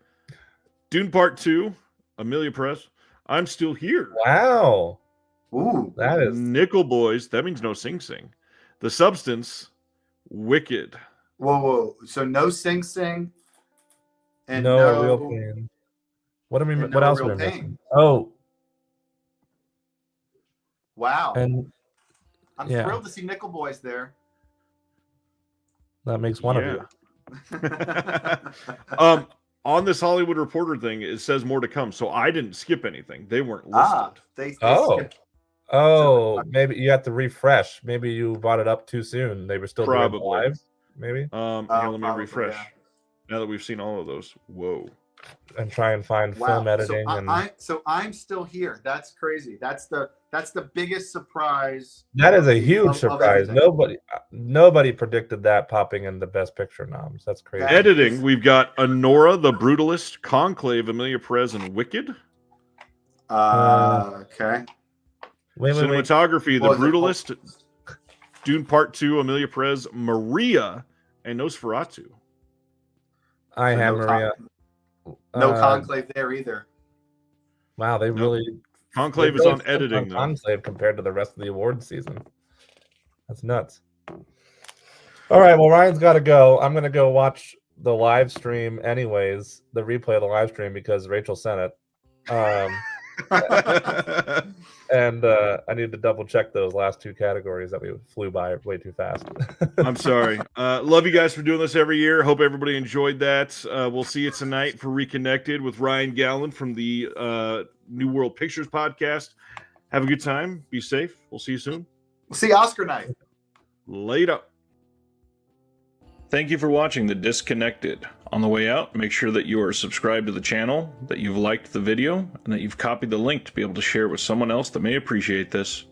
Dune Part 2, Amelia Perez, I'm Still Here. Wow. Ooh, that is Nickel Boys. That means no Sing Sing. The Substance, Wicked. Whoa. So no Sing Sing and no A Real Pain. What else are we missing? Oh. Wow. And I'm thrilled to see Nickel Boys there. That makes one of you. On this Hollywood Reporter thing, it says more to come. So I didn't skip anything. They weren't listed. They skipped. Maybe you have to refresh. Maybe you brought it up too soon. They were still doing live. Maybe. Let me refresh. Yeah. Now that we've seen all of those. Whoa. And try and find film editing. So I'm Still Here. That's crazy. That's the biggest surprise. That is a huge surprise. Nobody predicted that popping in the Best Picture noms. That's crazy. Editing, we've got Honora, The Brutalist, Conclave, Amelia Perez, and Wicked. Okay. Cinematography, The Brutalist, Dune Part 2, Amelia Perez, Maria, and Nosferatu. I have Maria. No Conclave there either. Wow, they really Conclave is on editing. Conclave compared to the rest of the awards season. That's nuts. All right, well, Ryan's got to go. I'm going to go watch the live stream anyways, the replay of the live stream, because Rachel sent it. And I need to double check those last 2 categories that we flew by way too fast. I'm sorry. Love you guys for doing this every year. Hope everybody enjoyed that. We'll see you tonight for Reconnected with Ryan Gallen from the New World Pictures podcast. Have a good time. Be safe. We'll see you soon. We'll see you Oscar night. Later. Thank you for watching The Disconnected. On the way out, make sure that you are subscribed to the channel, that you've liked the video, and that you've copied the link to be able to share it with someone else that may appreciate this.